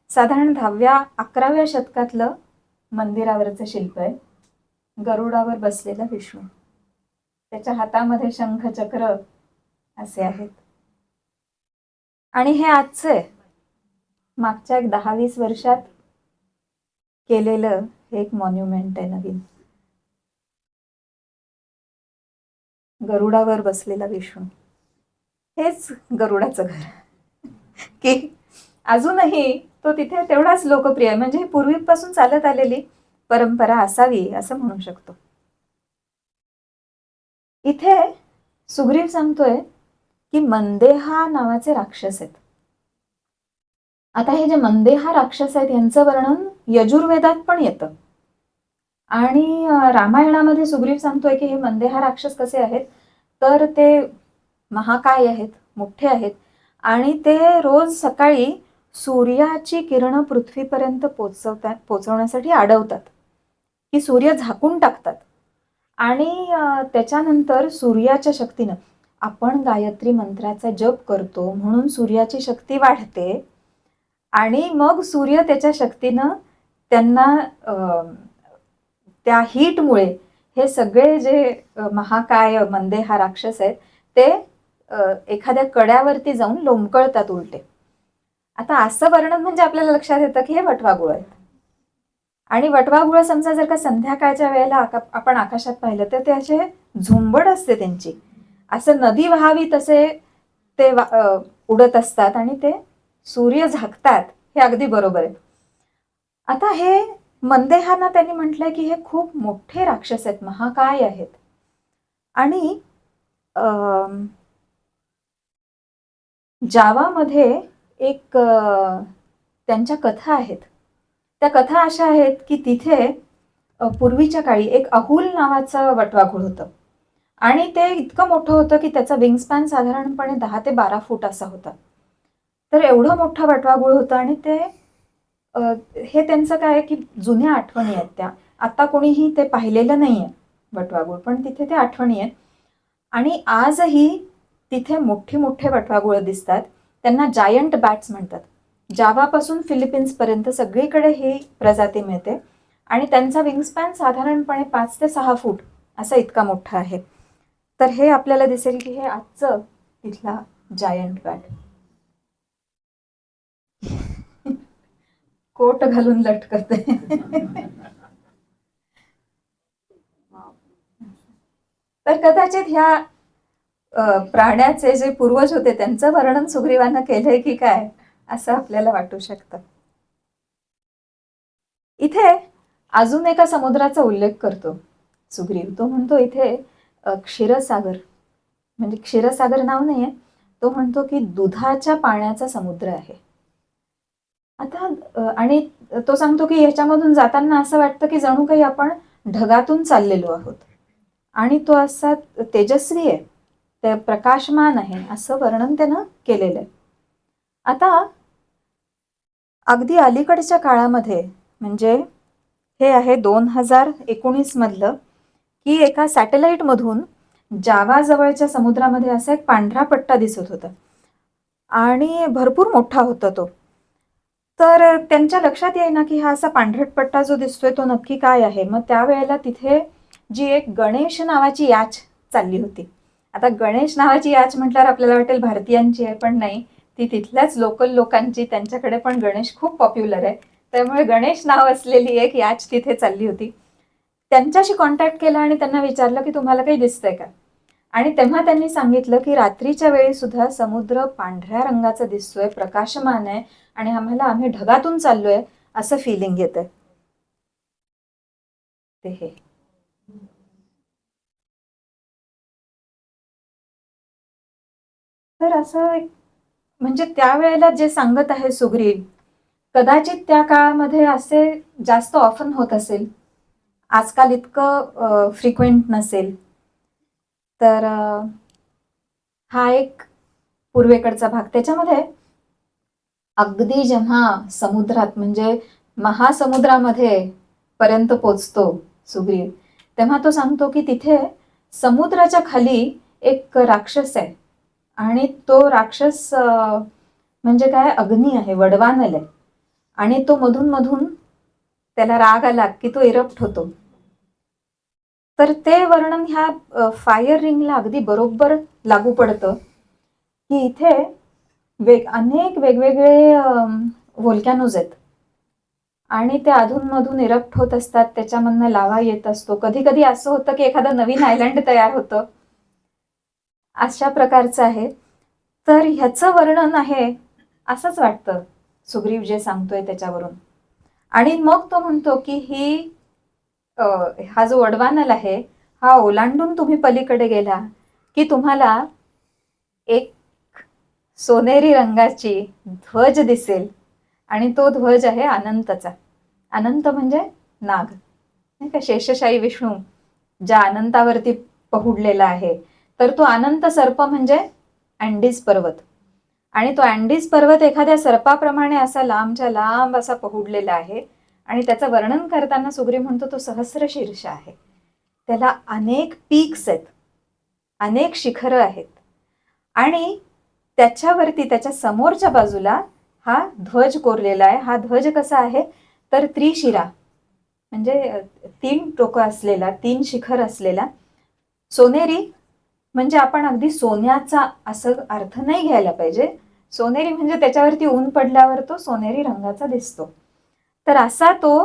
साधारण 10व्या-11व्या शतकातलं मंदिरावरचं शिल्प आहे. गरुडावर बसलेला विष्णू, त्याच्या हातामध्ये शंख चक्र असे आहेत. आणि हे आजचं आहे, मागच्या एक 10-20 वर्षात केलेलं हे एक मॉन्युमेंट आहे नवीन. गरुडावर बसलेला विष्णू. हेच गरुडाचं घर की अजूनही तो तिथे तेवढाच लोकप्रिय आहे. म्हणजे पूर्वीपासून चालत आलेली परंपरा असावी असं म्हणू शकतो. इथे सुग्रीव सांगतोय की मंदेहा नावाचे राक्षस आहेत. आता हे जे मंदेहा राक्षस आहेत यांचं वर्णन यजुर्वेदात पण येतं. आणि रामायणामध्ये सुग्रीव सांगतोय की हे मंदेहा राक्षस कसे आहेत, तर ते महाकाय आहेत, मोठे आहेत आणि ते रोज सकाळी सूर्याची किरण पृथ्वीपर्यंत पोचवण्यासाठी अडवतात, की सूर्य झाकून टाकतात. आणि त्याच्यानंतर सूर्याच्या शक्तीनं आपण गायत्री मंत्राचा जप करतो म्हणून सूर्याची शक्ती वाढते आणि मग सूर्य त्याच्या शक्तीनं त्यांना त्या हीटमुळे हे सगळे जे महाकाय मंदेहा राक्षस आहेत ते एखाद्या कड्यावरती जाऊन लोंबकळतात उलटे. आता असं वर्णन म्हणजे आपल्याला लक्षात येतं की हे वटवाघूळ आहेत. आणि वटवाघूळ समजा जर का संध्याकाळच्या वेळेला आपण आकाशात पाहिलं तर ते असे झुंबड असते त्यांची, असं नदी व्हावी तसे ते उडत असतात आणि ते सूर्य झाकतात, हे अगदी बरोबर आहे. आता हे मंदेहाना त्यांनी म्हटलंय की हे खूप मोठे राक्षस आहेत, महाकाय आहेत. आणि जावामध्ये एक त्यांच्या कथा आहेत. त्या कथा अशा आहेत की तिथे पूर्वीच्या काळी एक अहुल नावाचं वटवाघूळ होतं आणि ते इतकं मोठं होतं की त्याचा विंगस्पॅन साधारणपणे 10 ते 12 फूट असा होता. तर एवढं मोठं वटवाघूळ होतं आणि ते हे त्यांचं काय की जुन्या आठवणी आहेत त्या. आता कोणीही ते पाहिलेलं नाहीये वटवाघूळ, पण तिथे ते आठवणी आहेत. आणि आजही तिथे मोठे वटवाघूळ दिसतात. त्यांना जायंट बॅट्स म्हणतात. जावापासून फिलिपिन्स पर्यंत सगळीकडे ही प्रजाती मिळते आणि त्यांचा विंगस्पॅन साधारणपणे 5 ते 6 फूट असा इतका मोठा आहे. तर हे आपल्याला दिसेल की हे आजचं तिथला जायंट बॅट. कोट घालून लटकते. तर कदाचित ह्या प्राण्याचे जे पूर्वज होते त्यांचं वर्णन सुग्रीवानं केलंय की काय असं आपल्याला वाटू शकतं. इथे अजून एका समुद्राचा उल्लेख करतो सुग्रीव. तो म्हणतो इथे क्षीरसागर, म्हणजे क्षीरसागर नाव नाहीये, तो म्हणतो की दुधाच्या पाण्याचा समुद्र आहे. आता आणि तो सांगतो की ह्याच्यामधून जाताना असं वाटतं की जणू काही आपण ढगातून चाललेलो आहोत आणि तो असा तेजस्वी आहे, ते प्रकाशमान आहे, असं वर्णन त्यानं केलेलं आहे. आता अगदी अलीकडच्या काळामध्ये म्हणजे हे आहे 2019 मधलं की एका सॅटेलाइट मधून जावा जवळच्या समुद्रामध्ये असा एक पांढरा पट्टा दिसत होता आणि भरपूर मोठा होता तो. तर त्यांच्या लक्षात येईना की हा असा पांढरट पट्टा जो दिसतोय तो नक्की काय आहे. मग त्यावेळेला तिथे जी एक गणेश नावाची याच चालली होती. आता गणेश नावाची याच म्हटल्यावर आपल्याला वाटेल भारतीयांची आहे, पण नाही, ती तिथल्याच लोकल लोकांची. त्यांच्याकडे पण गणेश खूप पॉप्युलर आहे, त्यामुळे गणेश नाव असलेली एक याच तिथे चालली होती. त्यांच्याशी कॉन्टॅक्ट केला आणि त्यांना विचारलं की तुम्हाला काही दिसतंय का. आणि तेव्हा त्यांनी सांगितलं की रात्रीच्या वेळी सुद्धा समुद्र पांढऱ्या रंगाचा दिसतोय, प्रकाशमान आहे आणि आम्ही ढगातून चाललोय असं फिलिंग येतंय. ते हे तर असं म्हणजे त्यावेळेला जे सांगत आहे सुग्रीव, कदाचित त्या काळामध्ये असे जास्त ऑफन होत असेल, आजकाल इतकं फ्रिक्वेंट नसेल. तर हा एक पूर्वेकडचा भाग. त्याच्यामध्ये अगदी जेव्हा समुद्रात म्हणजे महासमुद्रामध्ये पर्यंत पोचतो सुग्रीव, तेव्हा तो सांगतो की तिथे समुद्राच्या खाली एक राक्षस आहे आणि तो राक्षस म्हणजे काय अग्नी आहे, वडवानल आहे आणि तो मधून मधून त्याला राग आला की तो इरप्ट होतो. तर ते वर्णन ह्या फायर रिंगला अगदी बरोबर लागू पडतं की इथे अनेक वेगवेगळे व्होल्कॅनोज आहेत आणि ते अधूनमधून इरप्ट होत असतात, त्याच्यामधनं लावा येत असतो. कधी कधी असं होतं की एखादं नवीन आयलँड तयार होतं, अशा प्रकारचं आहे. तर ह्याचं वर्णन आहे असंच वाटतं सुग्रीव जे सांगतोय त्याच्यावरून. आणि मग तो म्हणतो की हा जो वडवानल आहे हा ओलांडून तुम्ही पलीकडे गेला की तुम्हाला एक सोनेरी रंगाची ध्वज दिसेल आणि तो ध्वज आहे अनंतचा. अनंत म्हणजे नाग, नाही का, शेषशाही विष्णू ज्या अनंतावरती पहुडलेला आहे. तर तो अनंत सर्प म्हणजे अँडीज पर्वत, आणि तो अँडीज पर्वत एखाद्या सर्पाप्रमाणे असा लांबच्या लांब असा पहुडलेला आहे. आणि त्याचं वर्णन करताना सुग्रीव म्हणतो तो सहस्र शीर्ष आहे, त्याला अनेक पीक्स आहेत, अनेक शिखरं आहेत. आणि त्याच्यावरती त्याच्या समोरच्या बाजूला हा ध्वज कोरलेला आहे. हा ध्वज कसा आहे तर त्रिशिरा म्हणजे 3 टोकं असलेला, 3 शिखर असलेला. सोनेरी म्हणजे आपण अगदी सोन्याचा असं अर्थ नाही घ्यायला पाहिजे. सोनेरी म्हणजे त्याच्यावरती ऊन पडल्यावर तो सोनेरी रंगाचा दिसतो. तर असा तो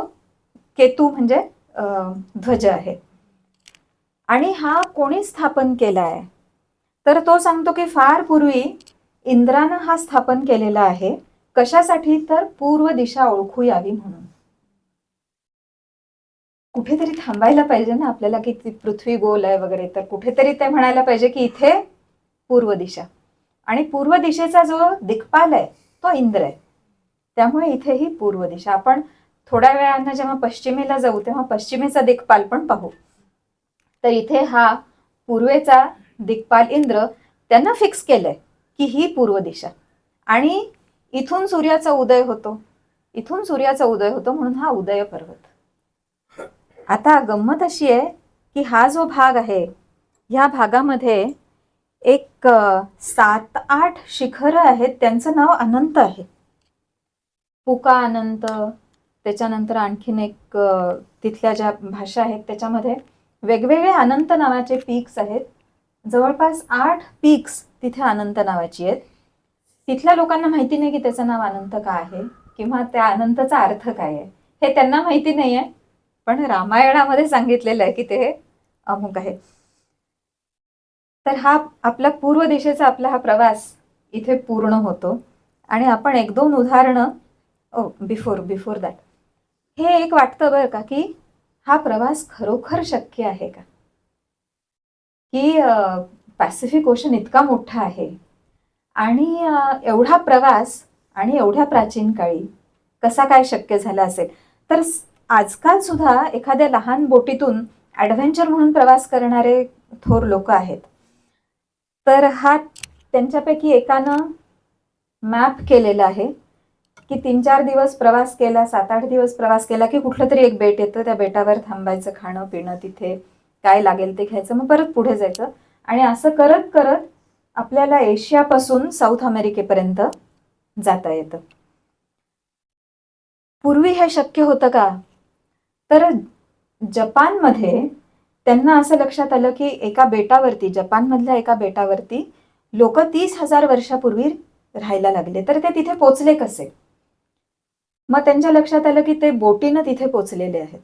केतू म्हणजे ध्वज आहे. आणि हा कोणी स्थापन केला आहे तर तो सांगतो की फार पूर्वी इंद्रानं हा स्थापन केलेला आहे. कशासाठी तर पूर्व दिशा ओळखू यावी म्हणून. कुठेतरी थांबायला पाहिजे ना आपल्याला की पृथ्वी गोल आहे वगैरे, तर कुठेतरी ते म्हणायला पाहिजे की इथे पूर्व दिशा, आणि पूर्व दिशेचा जो दिक्पाल आहे तो इंद्र आहे. त्यामुळे इथे ही पूर्व दिशा. आपण थोड्या वेळानं जेव्हा पश्चिमेला जाऊ तेव्हा पश्चिमेचा दिक्पाल पण पाहू. तर इथे हा पूर्वेचा दिक्पाल इंद्र त्यांना फिक्स केलंय की ही पूर्व दिशा, आणि इथून सूर्याचा उदय होतो, इथून सूर्याचा उदय होतो म्हणून हा उदय पर्वत. आता गंमत अशी आहे की हा जो भाग आहे ह्या भागामध्ये एक 7-8 शिखरं आहेत, त्यांचं नाव अनंत आहे. पुका अनंत, त्याच्यानंतर आणखीन एक तिथल्या ज्या भाषा आहेत त्याच्यामध्ये वेगवेगळे अनंत नावाचे पीक्स आहेत. जवळपास 8 पीक्स तिथे अनंत नावाची आहेत. तिथल्या लोकांना माहिती नाही की त्याचं नाव अनंत का आहे किंवा त्या अनंतचा अर्थ काय आहे, हे त्यांना माहिती नाही आहे. पण रामायणामध्ये सांगितलेलं आहे की ते अमुक आहे. तर हा आपला पूर्व दिशेचा आपला हा प्रवास इथे पूर्ण होतो. आणि आपण 1-2 उदाहरणं बिफोर दॅट, हे एक वाटतं बरं का की हा प्रवास खरोखर शक्य आहे का, की पॅसिफिक ओशन इतका मोठा आहे आणि एवढा प्रवास आणि एवढ्या प्राचीन काळी कसा काय शक्य झाला असेल. तर आजकाल सुद्धा एखाद्या लहान बोटीतून ॲडव्हेंचर म्हणून प्रवास करणारे थोर लोक आहेत. तर हा त्यांच्यापैकी एकानं मॅप केलेला आहे की 3-4 दिवस प्रवास केला, 7-8 दिवस प्रवास केला की कुठलं तरी एक बेट येतं, त्या बेटावर थांबायचं, खाणं पिणं तिथे काय लागेल ते घ्यायचं, मग परत पुढे जायचं. आणि असं करत करत आपल्याला एशियापासून साऊथ अमेरिकेपर्यंत जाता येतं. पूर्वी हे शक्य होतं का तर जपानमध्ये त्यांना असं लक्षात आलं की एका बेटावरती, जपानमधल्या एका बेटावरती लोक 30,000 वर्षापूर्वी राहायला लागले. तर ते तिथे पोचले कसे. मग त्यांच्या लक्षात आलं की ते बोटीनं तिथे पोचलेले आहेत.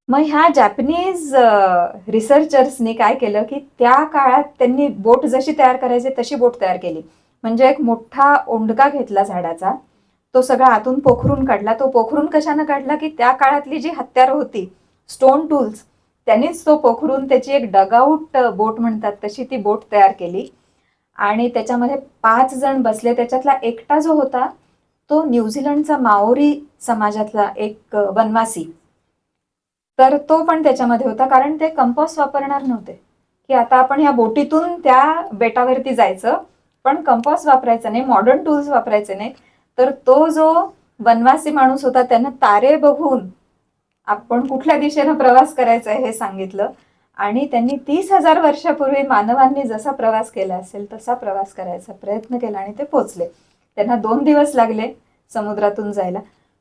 मग ह्या जॅपनीज रिसर्चर्सनी काय केलं की त्या काळात त्यांनी बोट जशी तयार करायची तशी बोट तयार केली. म्हणजे एक मोठा ओंडका घेतला झाडाचा, तो सगळा आतून पोखरून काढला. तो पोखरून कशानं काढला की त्या काळातली जी हत्यारं होती, स्टोन टूल्स, त्यांनीच तो पोखरून त्याची एक डगआउट बोट म्हणतात तशी ती बोट तयार केली. आणि त्याच्यामध्ये 5 जण बसले. त्याच्यातला एकटा जो होता तो न्यूझीलंडचा माओरी समाजातला एक वनवासी. तर तो पण त्याच्यामध्ये होता, कारण ते कंपास वापरणार नव्हते की आता आपण ह्या बोटीतून त्या बेटावरती जायचं, पण कंपास वापरायचं नाही, मॉडर्न टूल्स वापरायचे नाहीत. तर तो जो वनवासी माणूस होता त्यानं तारे बघून आपण कुठल्या दिशेनं प्रवास करायचा हे सांगितलं. आणि त्यांनी 30,000 वर्षापूर्वी मानवांनी जसा प्रवास केला असेल तसा प्रवास करायचा प्रयत्न केला आणि ते पोचले. त्यांना 2 दिवस लागले समुद्रातून जायला.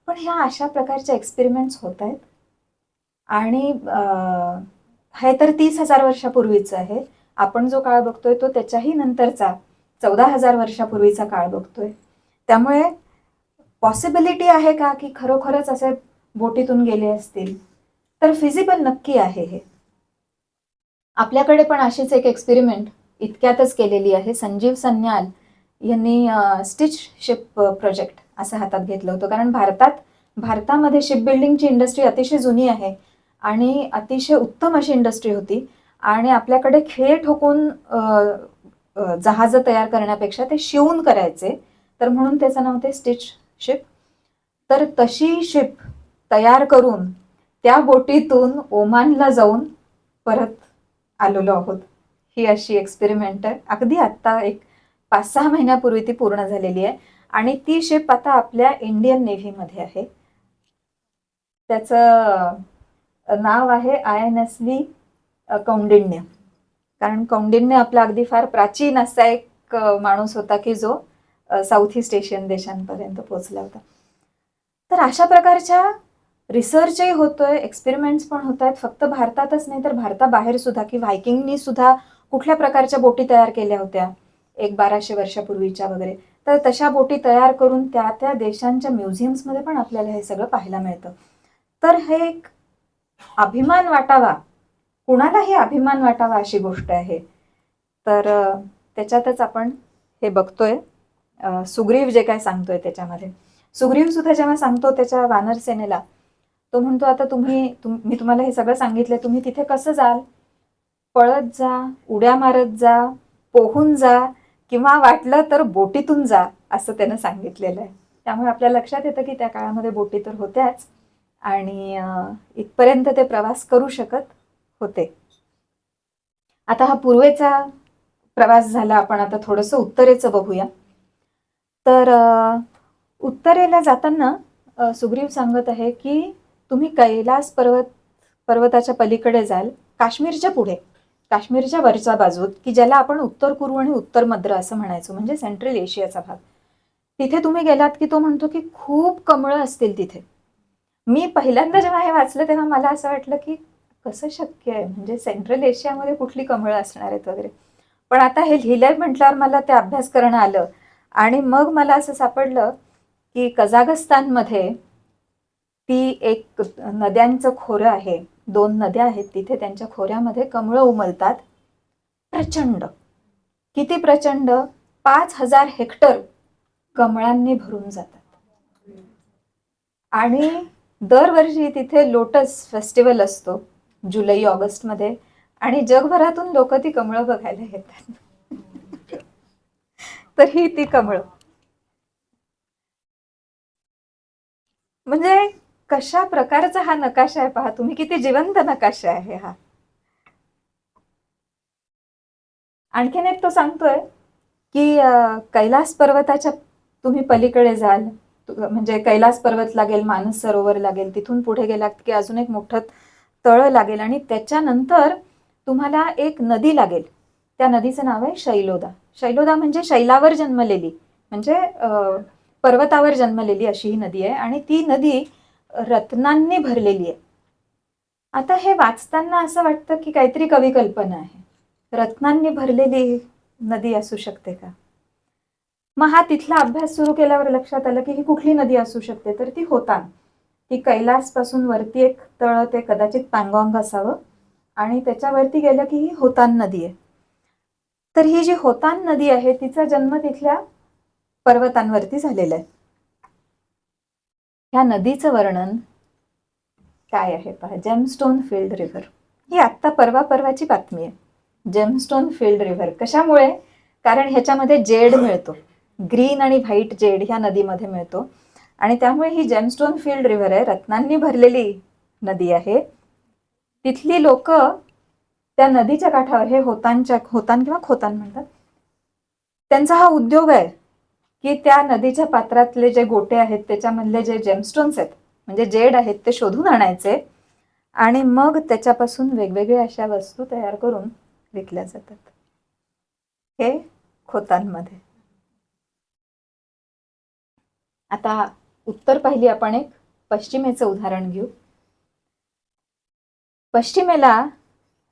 पण ह्या अशा प्रकारच्या एक्सपेरिमेंट्स होत आहेत. आणि हे तर 30,000 वर्षापूर्वीचं आहे. आपण जो काळ बघतोय तो त्याच्याही नंतरचा 14,000 वर्षापूर्वीचा काळ बघतोय. त्यामुळे पॉसिबिलिटी आहे का की खरोखरच असे बोटीतून गेले असतील, तर फिजिबल नक्की आहे हे. आपल्याकडे पण अशीच एक एक्सपेरिमेंट इतक्यातच केलेली आहे. संजीव सन्याल यांनी स्टिच शिप प्रोजेक्ट असं हातात घेतलं होतं. कारण भारतामध्ये शिप बिल्डिंगची इंडस्ट्री अतिशय जुनी आहे आणि अतिशय उत्तम अशी इंडस्ट्री होती. आणि आपल्याकडे खिळे ठोकून जहाजं तयार करण्यापेक्षा ते शिवून करायचे, तर म्हणून त्याचं नाव ते स्टिच शिप. तर तशी शिप तयार करून त्या बोटीतून ओमानला जाऊन परत आलेलो आहोत. ही अशी एक्सपेरिमेंट आहे. अगदी आत्ता एक 5-6 महिन्यापूर्वी ती पूर्ण झालेली आहे आणि ती शिप आता आपल्या इंडियन नेव्हीमध्ये आहे. त्याचं नाव आहे INSV कौंडिण्य. कारण कौंडिण्य आपला अगदी फार प्राचीन असा एक माणूस होता की जो साऊथ ईस्ट एशियन देशांपर्यंत पोहोचला होता. तर अशा प्रकारच्या रिसर्चही होतोय, एक्सपेरिमेंट्स पण होत आहेत, फक्त भारतातच नाही तर भारताबाहेर सुद्धा. की व्हायकिंगनी सुद्धा कुठल्या प्रकारच्या बोटी तयार केल्या होत्या 1200 वर्षापूर्वीच्या वगैरे. तर तशा बोटी तयार करून त्या त्या देशांच्या म्युझियम्समध्ये पण आपल्याला हे सगळं पाहायला मिळतं. तर हे एक अभिमान वाटावा, कुणालाही अभिमान वाटावा अशी गोष्ट आहे. तर त्याच्यातच आपण हे बघतोय. सुग्रीव जे काय सांगतोय त्याच्यामध्ये, सुग्रीव सुद्धा जेव्हा सांगतो त्याच्या वानर सेनेला, तो म्हणतो आता मी तुम्हाला हे सगळं सांगितलंय, तुम्ही तिथे कसं जाल? पळत जा, उड्या मारत जा, पोहून जा, किंवा वाटलं तर बोटीतून जा, असं त्यानं सांगितलेलं आहे. त्यामुळे आपल्या लक्षात येतं की त्या काळामध्ये बोटी तर होत्याच आणि इथपर्यंत ते प्रवास करू शकत होते. आता हा पूर्वेचा प्रवास झाला, आपण आता थोडंसं उत्तरेचं बघूया. तर उत्तरेला जाताना सुग्रीव सांगत आहे की तुम्ही कैलास पर्वताच्या पलीकडे जाल, काश्मीरच्या पुढे, काश्मीरच्या वरच्या बाजूत, की ज्याला आपण उत्तर पूर्व आणि उत्तर मद्र असं म्हणायचो, म्हणजे सेंट्रल एशियाचा भाग. तिथे तुम्ही गेलात की तो म्हणतो की खूप कमळं असतील तिथे. मी पहिल्यांदा जेव्हा हे वाचलं तेव्हा मला असं वाटलं की कसं शक्य आहे, म्हणजे सेंट्रल एशियामध्ये कुठली कमळं असणार आहेत वगैरे. पण आता हे लिहिलंय म्हटल्यावर मला ते अभ्यास करणं आलं आणि मग मला असं सापडलं की कझाकस्तानमध्ये ती एक नद्यांचं खोरं आहे, 2 नद्या आहेत तिथे, त्यांच्या खोऱ्यामध्ये कमळं उमलतात. प्रचंड, किती प्रचंड, 5000 हेक्टर कमळांनी भरून जातात. आणि दरवर्षी तिथे लोटस फेस्टिवल असतो जुलै ऑगस्ट मध्ये, आणि जगभरातून लोक ती कमळं बघायला येतात. तर ही ती कमळं, म्हणजे कशा प्रकारचा हा नकाशा आहे पहा तुम्ही, किती जिवंत नकाशा आहे हा. आणखीन एक तो सांगतोय की कैलास पर्वताच्या तुम्ही पलीकडे जाल, म्हणजे कैलास पर्वत लागेल, मानस सरोवर लागेल, तिथून पुढे गेलात की अजून एक मोठं तळ लागेल आणि त्याच्यानंतर तुम्हाला एक नदी लागेल. त्या नदीचं नाव आहे शैलोदा. शैलोदा म्हणजे शैलावर जन्मलेली, म्हणजे पर्वतावर जन्मलेली अशी ही नदी आहे आणि ती नदी रत्नांनी भरलेली आहे. आता हे वाचताना असं वाटतं की काहीतरी कवी कल्पना आहे, रत्नांनी भरलेली नदी असू शकते का? मग हा तिथला अभ्यास सुरू केल्यावर लक्षात आलं की ही कुठली नदी असू शकते, तर ती होतान. ती कैलास पासून वरती एक तळ, ते कदाचित पँगॉंग असावं, आणि त्याच्यावरती गेलं की ही होतान नदी आहे. तर ही जी होतान नदी आहे तिचा जन्म तिथल्या पर्वतांवरती झालेला आहे. ह्या नदीचं वर्णन काय आहे पहा, जेमस्टोन फिल्ड रिव्हर. ही आत्ता परवाची बातमी आहे. जेमस्टोन फिल्ड रिव्हर कशामुळे? कारण ह्याच्यामध्ये जेड मिळतो, ग्रीन आणि व्हाईट जेड ह्या नदीमध्ये मिळतो, आणि त्यामुळे ही जेमस्टोन फील्ड रिव्हर आहे, रत्नांनी भरलेली नदी आहे. तिथली लोक त्या नदीच्या काठावर, हे होतान किंवा खोतान म्हणतात, त्यांचा हा उद्योग आहे की त्या नदीच्या पात्रातले जे गोटे आहेत त्याच्यामधले जे जेमस्टोन्स आहेत, म्हणजे जेड आहेत, ते शोधून आणायचे आणि मग त्याच्यापासून वेगवेगळ्या अशा वस्तू तयार करून विकल्या जातात. हे खोतांमध्ये. आता उत्तर पाहिली आपण, एक पश्चिमेचं उदाहरण घेऊ. पश्चिमेला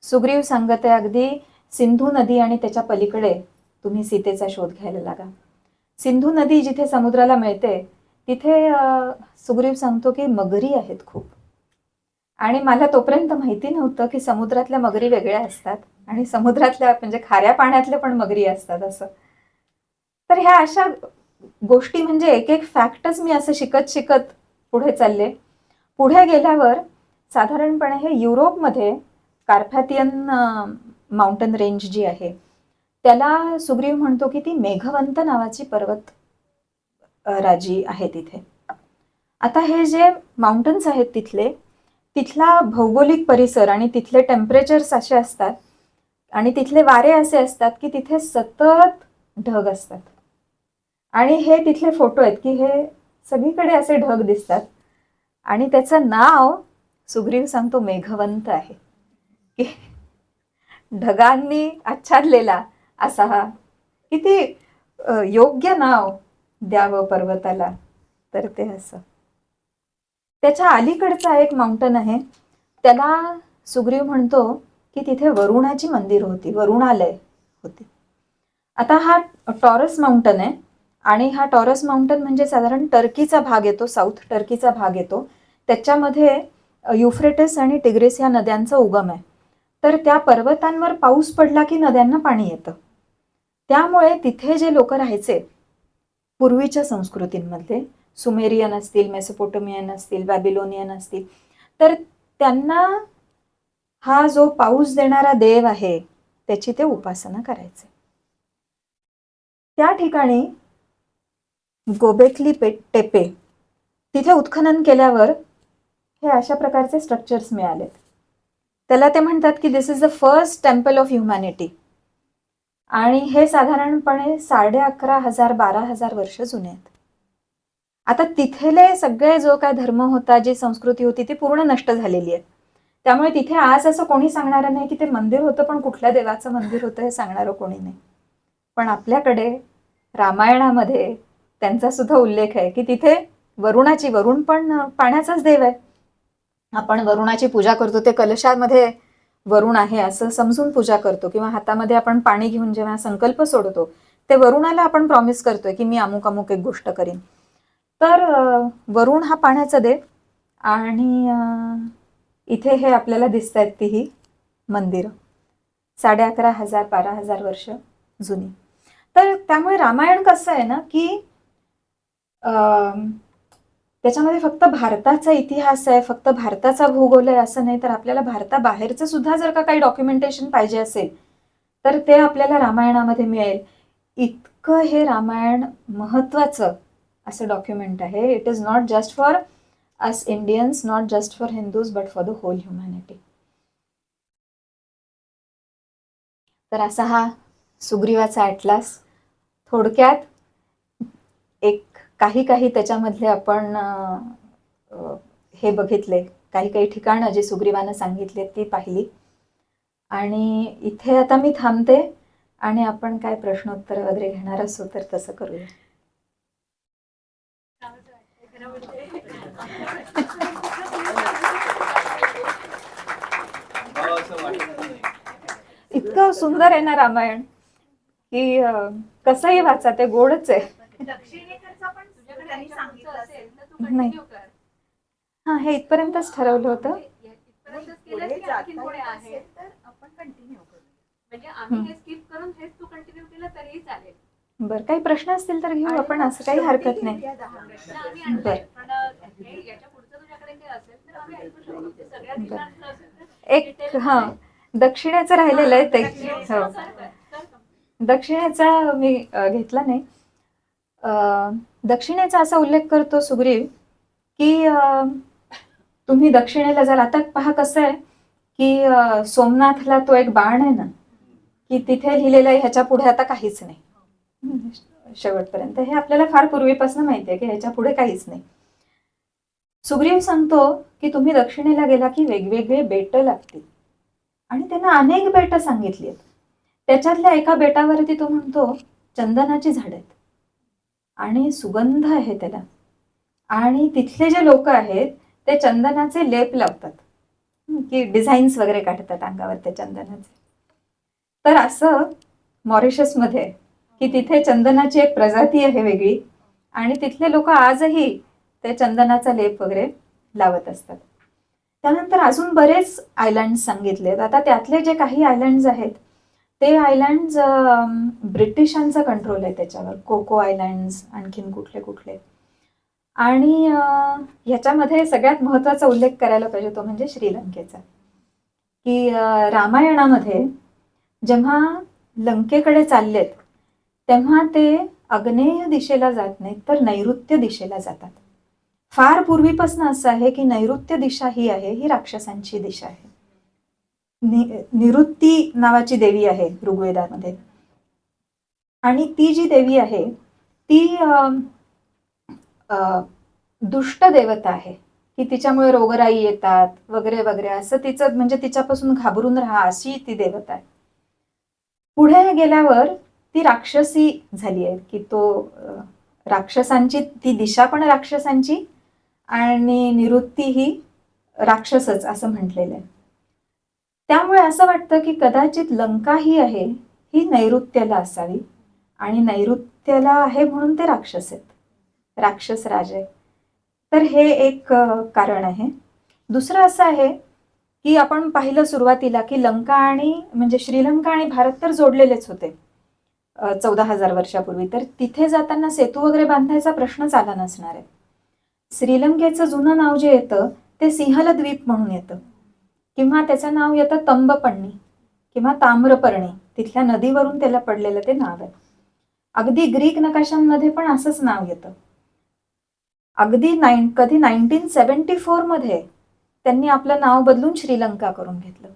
सुग्रीव सांगत आहे अगदी सिंधू नदी आणि त्याच्या पलीकडे तुम्ही सीतेचा शोध घ्यायला लागा. सिंधू नदी जिथे समुद्राला मिळते तिथे सुग्रीव सांगतो की मगरी आहेत खूप, आणि मला तोपर्यंत माहिती नव्हतं की समुद्रातल्या मगरी वेगळ्या असतात आणि समुद्रातल्या म्हणजे खाऱ्या पाण्यातल्या पण मगरी असतात असं. तर ह्या अशा गोष्टी म्हणजे एक एक फॅक्टच मी असं शिकत शिकत पुढे चालले. पुढे गेल्यावर साधारणपणे हे युरोपमध्ये कार्पॅथियन माउंटन रेंज जी आहे त्याला सुग्रीव म्हणतो की ती मेघवंत नावाची पर्वत राजी आहे तिथे. आता हे जे माउंटन्स आहेत तिथला भौगोलिक परिसर आणि तिथले टेम्परेचर्स असे असतात आणि तिथले वारे असे असतात की तिथे सतत ढग असतात. आणि हे तिथले फोटो आहेत की हे सगळीकडे असे ढग दिसतात आणि त्याचं नाव सुग्रीव सांगतो मेघवंत आहे, की ढगांनी आच्छादलेला असा हा किती योग्य नाव द्यावं पर्वताला. तर ते असं. त्याच्या अलीकडचा एक माउंटन आहे त्याला सुग्रीव म्हणतो की तिथे वरुणाची मंदिर होती, वरुणालय होती. आता हा टॉरस माउंटन आहे आणि हा टॉरस माउंटन म्हणजे साधारण टर्कीचा भाग येतो, साऊथ टर्कीचा भाग येतो. त्याच्यामध्ये युफ्रेटिस आणि टिग्रिस या नद्यांचा उगम आहे. तर त्या पर्वतांवर पाऊस पडला की नद्यांना पाणी येतं. त्यामुळे तिथे जे लोक राहायचे पूर्वीच्या संस्कृतींमध्ये, सुमेरियन असतील, मेसोपोटोमियन असतील, बॅबिलोनियन असतील, तर त्यांना हा जो पाऊस देणारा देव आहे त्याची ते उपासना करायचे. त्या ठिकाणी गोबेकली टेपे तिथे उत्खनन केल्यावर हे अशा प्रकारचे स्ट्रक्चर्स मिळालेत. त्याला ते म्हणतात की this is the first temple of humanity. आणि हे साधारणपणे 11,500 12,000 वर्ष जुने आहेत. आता तिथले सगळे जो काय धर्म होता, जी संस्कृती होती ती पूर्ण नष्ट झालेली आहे. त्यामुळे तिथे आज असं कोणी सांगणारं नाही की ते मंदिर होतं पण कुठल्या देवाचं मंदिर होतं हे सांगणारं कोणी नाही. पण आपल्याकडे रामायणामध्ये त्यांचा सुद्धा उल्लेख आहे की तिथे वरुण पण पाण्याचाच देव आहे. आपण वरुणाची पूजा करतो, ते कलशामध्ये वरुण आहे असं समजून पूजा करतो, किंवा हातामध्ये आपण पाणी घेऊन जेव्हा संकल्प सोडतो ते वरुणाला आपण प्रॉमिस करतोय की मी अमुक अमुक एक गोष्ट करीन. तर वरुण हा पाण्याचा देव. आणि इथे हे आपल्याला दिसत आहेत ती ही मंदिरं 11,500 12,000 वर्ष जुनी. तर त्यामुळे रामायण कसं आहे ना की त्याच्यामध्ये फक्त भारताचा इतिहास आहे, फक्त भारताचा भूगोल आहे असं नाही, तर आपल्याला भारताबाहेरचं सुद्धा जर का काही डॉक्युमेंटेशन पाहिजे असेल तर ते आपल्याला रामायणामध्ये मिळेल. इतकं हे रामायण महत्वाचं असं डॉक्युमेंट आहे. It is not just for us Indians, not just for Hindus, but for the whole humanity. तर असा हा सुग्रीवाचा ॲटलास. थोडक्यात एक काही त्याच्यामधले आपण हे बघितले, काही ठिकाणं जे सुग्रीवानं सांगितले ती पाहिली. आणि इथे आता मी थांबते आणि आपण काय प्रश्नोत्तर वगैरे घेणार असो तर तसं करूया. इतकं सुंदर आहे ना रामायण की कसंही वाचा ते गोडच आहे. नाही, हा हे इथपर्यंतच ठरवलं होतं. बरं, काही प्रश्न असतील तर घेऊ आपण, असं काही हरकत नाही. एक दक्षिणेचं राहिलेलं आहे ते. हो, दक्षिणेचा मी घेतला नाही. दक्षिणेचा असा उल्लेख करतो सुग्रीव की तुम्ही दक्षिणेला जाल. आता पहा कसं आहे की सोमनाथला तो एक बाण आहे ना की तिथे लिहिलेलं आहे ह्याच्या पुढे आता काहीच नाही शेवटपर्यंत. हे आपल्याला फार पूर्वीपासून माहिती आहे की ह्याच्या पुढे काहीच नाही. सुग्रीव सांगतो की तुम्ही दक्षिणेला गेला की वेगवेगळे बेट लागतील आणि त्यांना अनेक बेट सांगितली आहेत. त्याच्यातल्या एका बेटावरती तो म्हणतो चंदनाची झाड आहेत आणि सुगंध आहे त्याला, आणि तिथले जे लोक आहेत ते चंदनाचे लेप लावतात की डिझाईन्स वगैरे काढतात अंगावर त्या चंदनाचे. तर असं मॉरिशसमध्ये की तिथे चंदनाची एक प्रजाती आहे वेगळी आणि तिथले लोक आजही ते चंदनाचा लेप वगैरे लावत असतात. त्यानंतर अजून बरेच आयलँड सांगितलेत. आता त्यातले जे काही आयलँड्स आहेत ते आयलँड्स ब्रिटिशांचा कंट्रोल आहे त्याच्यावर. कोको आयलँड्स, आणखीन कुठले कुठले. आणि ह्याच्यामध्ये सगळ्यात महत्वाचा उल्लेख करायला पाहिजे तो म्हणजे श्रीलंकेचा. की रामायणामध्ये जेव्हा लंकेकडे चाललेत तेव्हा ते आग्नेय दिशेला जात नाहीत, तर नैऋत्य दिशेला जातात. फार पूर्वीपासून असं आहे की नैऋत्य दिशा ही आहे ही राक्षसांची दिशा आहे. निवृत्ती नावाची देवी आहे ऋग्वेदामध्ये. आणि ती जी देवी आहे ती दुष्ट देवता आहे, की तिच्यामुळे रोगराई येतात वगैरे वगैरे, असं तिचं म्हणजे तिच्यापासून घाबरून राहा अशी ती देवता आहे. पुढे गेल्यावर ती राक्षसी झाली आहे, की तो राक्षसांची ती दिशा पण राक्षसांची आणि निवृत्ती ही राक्षसच असं म्हटलेलं आहे. त्यामुळे असं वाटतं की कदाचित लंका ही आहे ही नैऋत्याला असावी आणि नैऋत्याला आहे म्हणून ते राक्षस आहेत, राक्षस राजे. तर हे एक कारण आहे. दुसरं असं आहे की आपण पाहिलं सुरुवातीला की लंका आणि म्हणजे श्रीलंका आणि भारत तर जोडलेलेच होते 14,000 वर्षापूर्वी. तर तिथे जाताना सेतू वगैरे बांधायचा प्रश्नच आला नसणार आहे. श्रीलंकेचं जुनं नाव जे येतं ते सिंहल द्वीप म्हणून येतं, किंवा त्याचं नाव येतं तंबपर्णी किंवा ताम्रपर्णी. तिथल्या नदीवरून त्याला पडलेलं ते नाव आहे. अगदी ग्रीक नकाशांमध्ये पण असंच नाव येतं. अगदी कधी 1974 मध्ये त्यांनी आपलं नाव बदलून श्रीलंका करून घेतलं.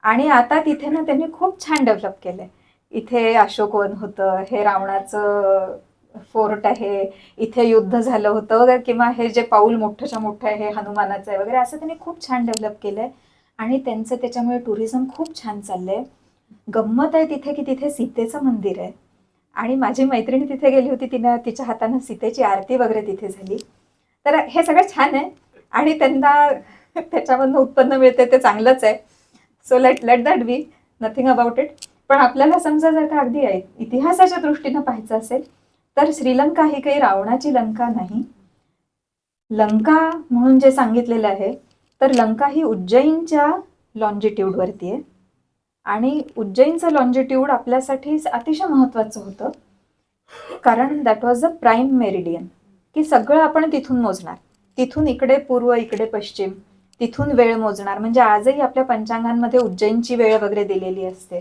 आणि आता तिथे ना त्यांनी खूप छान डेव्हलप केलंय. इथे अशोकवन होतं, हे रावणाचं फोर्ट आहे, इथे युद्ध झालं होतं वगैरे, किंवा हे जे पाऊल मोठंच्या मोठं आहे हे हनुमानाचं आहे वगैरे, असं त्यांनी खूप छान डेव्हलप केलंय. आणि त्यांचं त्याच्यामुळे टुरिझम खूप छान चाललंय. गंमत आहे तिथे की तिथे सीतेचं मंदिर आहे. आणि माझी मैत्रिणी तिथे गेली होती, तिने तिच्या हाताने सीतेची आरती वगैरे तिथे झाली. तर हे सगळं छान आहे आणि त्यांना त्याच्यामधनं उत्पन्न मिळते ते चांगलंच आहे. So let that be, nothing about it. पण आपल्याला समजा जर का अगदी इतिहासाच्या दृष्टीनं पाहायचं असेल तर श्रीलंका ही काही रावणाची लंका नाही. लंका म्हणून जे सांगितलेलं आहे तर लंका ही उज्जैनच्या लॉन्जिट्यूडवरती आहे. आणि उज्जैनचं लॉन्जिट्यूड आपल्यासाठी अतिशय महत्वाचं होतं, कारण that was a prime meridian, की सगळं आपण तिथून मोजणार. तिथून इकडे पूर्व, इकडे पश्चिम, तिथून वेळ मोजणार. म्हणजे आजही आपल्या पंचांगांमध्ये उज्जैनची वेळ वगैरे दिलेली असते.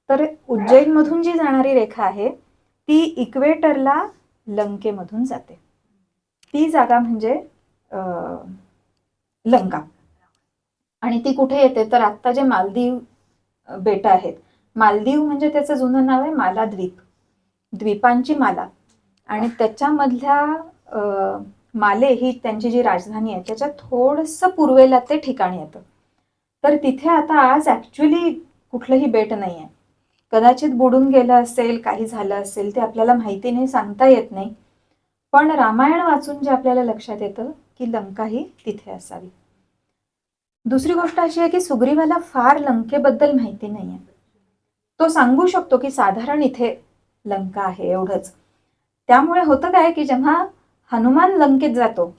तर उज्जैनमधून जी जाणारी रेखा आहे ती इक्वेटरला लंकेमधून जाते. ती जागा म्हणजे लंका. आणि ती कुठे येते तर आत्ता जे मालदीव बेट आहेत, मालदीव म्हणजे त्याचं जुनं नाव आहे मालाद्वीप, द्वीपांची माला. आणि त्याच्यामधल्या माले ही त्यांची जी राजधानी आहे त्याच्या थोडंसं पूर्वेला ते ठिकाण येतं. तर तिथे आता आज ऍक्च्युली कुठलंही बेट नाही आहे. कदाचित बुडून गेलं असेल, काही झालं असेल, ते आपल्याला माहिती नाही, सांगता येत नाही. पण रामायण वाचून जे आपल्याला लक्षात येतं की लंका ही तिथे असावी. दुसरी गोष्ट अशी आहे की सुग्रीवाला फार लंकेबद्दल माहिती नाहीये. तो सांगू शकतो की साधारण इथे लंका आहे एवढंच. त्यामुळे होतं काय की जेव्हा हनुमान लंकेत जातो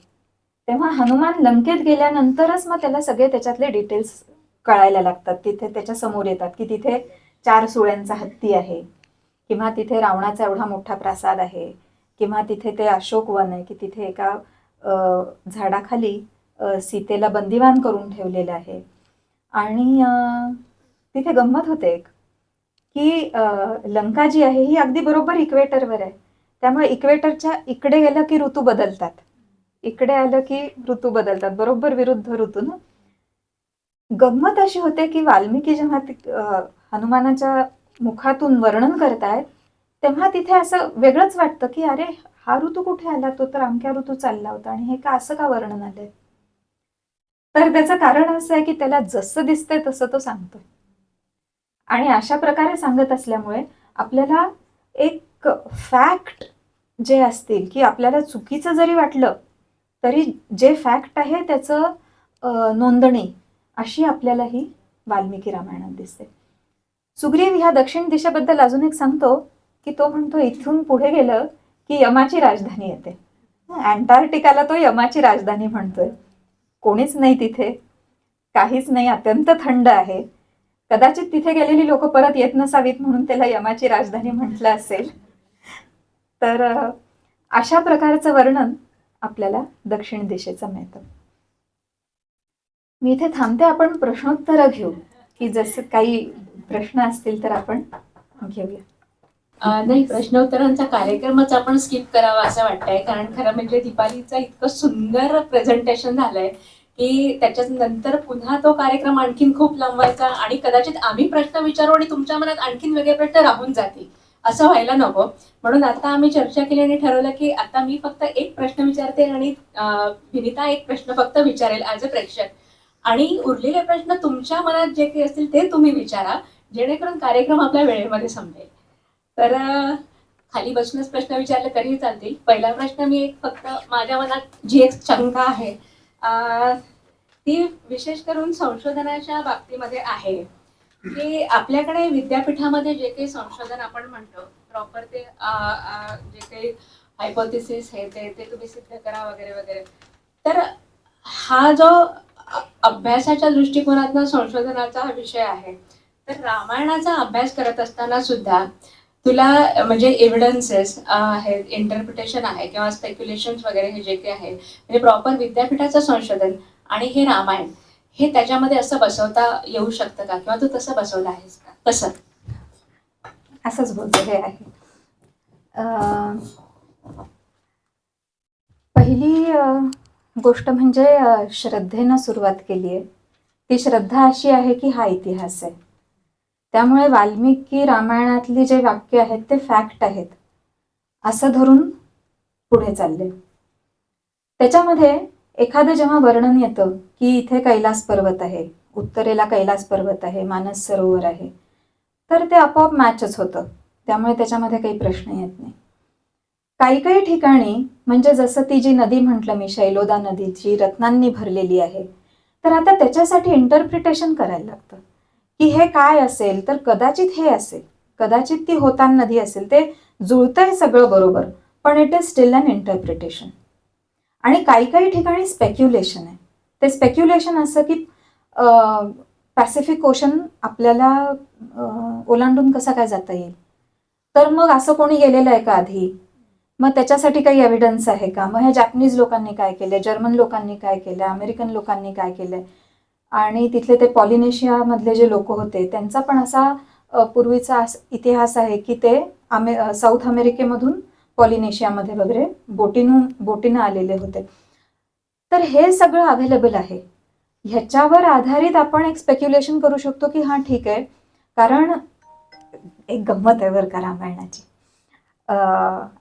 तेव्हा हनुमान लंकेत गेल्यानंतरच मग त्याला सगळे त्याच्यातले डिटेल्स कळायला लागतात. तिथे त्याच्या समोर येतात की तिथे 4 सुळ्यांचा हत्ती आहे, किंवा तिथे रावणाचा एवढा मोठा प्रासाद आहे, किंवा तिथे ते अशोकवन आहे की तिथे एका झाडाखाली सीतेला बंदिवान करून ठेवलेलं आहे. आणि तिथे गंमत होते एक की लंका जी आहे ही अगदी बरोबर इक्वेटरवर आहे. त्यामुळे इक्वेटरच्या इकडे गेलं की ऋतू बदलतात, इकडे आलं की ऋतू बदलतात, बरोबर विरुद्ध ऋतू ना. गंमत अशी होते की वाल्मिकी जेव्हा हनुमानाच्या मुखातून वर्णन करतायत तेव्हा तिथे असं वेगळंच वाटतं की अरे हा ऋतू कुठे आला, तो तर अमक्या ऋतू चालला होता आणि हे का असं का वर्णन आलंय. तर त्याचं कारण असं आहे की त्याला जसं दिसतंय तसं तो सांगतोय. आणि अशा प्रकारे सांगत असल्यामुळे आपल्याला एक फॅक्ट जे असतील की आपल्याला चुकीचं जरी वाटलं तरी जे फॅक्ट आहे त्याचं नोंदणी अशी आपल्याला ही वाल्मिकी रामायणात दिसते. सुग्रीव ह्या दक्षिण दिशेबद्दल अजून एक सांगतो की तो म्हणतो इथून पुढे गेलं की यमाची राजधानी येते. अँटार्क्टिकाला तो यमाची राजधानी म्हणतोय. कोणीच नाही तिथे, काहीच नाही, अत्यंत थंड आहे. कदाचित तिथे गेलेली लोक परत येत नसावीत म्हणून त्याला यमाची राजधानी म्हटलं असेल. तर अशा प्रकारचं वर्णन आपल्याला दक्षिण दिशेचं मिळतं. मी इथे थांबते, आपण प्रश्नोत्तर घेऊ, की जसं काही प्रश्न असतील तर आपण घेऊया. नाही, प्रश्नोत्तरांचा कार्यक्रमच आपण स्किप करावा असं वाटतंय, कारण खरं म्हणजे दीपालीचं इतकं सुंदर प्रेझेंटेशन झालंय की त्याच्यात नंतर पुन्हा तो कार्यक्रम आणखीन खूप लांबवायचा आणि कदाचित आम्ही प्रश्न विचारू आणि तुमच्या मनात आणखीन वेगळे प्रश्न राहून जातील, असं व्हायला नको. म्हणून आता आम्ही चर्चा केली आणि ठरवलं की आता मी फक्त एक प्रश्न विचारते आणि विनिता एक प्रश्न फक्त विचारेल ॲज अ प्रेक्षक, आणि उरलेले प्रश्न तुमच्या मनात जे काही असतील ते तुम्ही विचारा, जेणेकरून कार्यक्रम आपल्या वेळेमध्ये संपेल. तर खाली बसूनच प्रश्न विचारले तरीही चालतील. पहिला प्रश्न मी एक फक्त माझ्या मनात जी एक शंका आहे ती विशेष करून संशोधनाच्या बाबतीमध्ये आहे, की आपल्याकडे विद्यापीठामध्ये जे काही संशोधन आपण म्हणतो प्रॉपर ते जे काही हायपोथेसिस हे ते तुम्ही सिद्ध करा वगैरे वगैरे, तर हा जो अभ्यासाच्या दृष्टिकोनातून संशोधनाचा विषय आहे, तर रामायणाचा अभ्यास करत असताना सुद्धा तुला म्हणजे एव्हिडन्सेस आहेत, इंटरप्रिटेशन आहे किंवा स्पेक्युलेशन वगैरे हे जे काही आहे, म्हणजे प्रॉपर विद्यापीठाचं संशोधन आणि हे रामायण हे त्याच्यामध्ये असं बसवता येऊ शकतं का, किंवा तू तसं बसवलं आहेस का, कसं? असंच बोलतो हे आहे. पहिली गोष्ट म्हणजे श्रद्धेनं सुरुवात केली आहे. ती श्रद्धा अशी आहे की हा इतिहास आहे, त्यामुळे वाल्मिकी रामायणातली जे वाक्य आहेत ते फॅक्ट आहेत असं धरून पुढे चालले. त्याच्यामध्ये एखादं जेव्हा वर्णन येतं की इथे कैलास पर्वत आहे, उत्तरेला कैलास पर्वत आहे, मानस सरोवर आहे, तर ते आपोआप मॅचच होतं, त्यामुळे त्याच्यामध्ये काही प्रश्न येत नाही. काही काही ठिकाणी म्हणजे जसं ती जी नदी म्हटलं मी, शैलोदा नदी जी रत्नांनी भरलेली आहे, तर आता त्याच्यासाठी इंटरप्रिटेशन करायला लागतं की हे काय असेल, तर कदाचित हे असेल, कदाचित ती होतान नदी असेल. ते जुळतंय सगळं बरोबर, पण it is still an interpretation. आणि काही काही ठिकाणी स्पेक्युलेशन आहे. ते स्पेक्युलेशन असं की पॅसिफिक ओशन आपल्याला ओलांडून कसा काय जाता येईल, तर मग असं कोणी गेलेलं आहे का आधी, मग त्याच्यासाठी काही एव्हिडन्स आहे का, मग हे जॅपनीज लोकांनी काय केलंय, जर्मन लोकांनी काय केलंय, अमेरिकन लोकांनी काय केलंय, आणि तिथले ते पॉलिनेशिया मधले जे लोक होते त्यांचा पण असा पूर्वीचा इतिहास आहे की ते साऊथ अमेरिकेमधून पॉलिनेशियामध्ये वगैरे बोटीनं आलेले होते. तर हे सगळं अवेलेबल आहे. ह्याच्यावर आधारित आपण एक स्पेक्युलेशन करू शकतो की हा ठीक आहे. कारण एक गंमत आहे बरं का रामायणाची.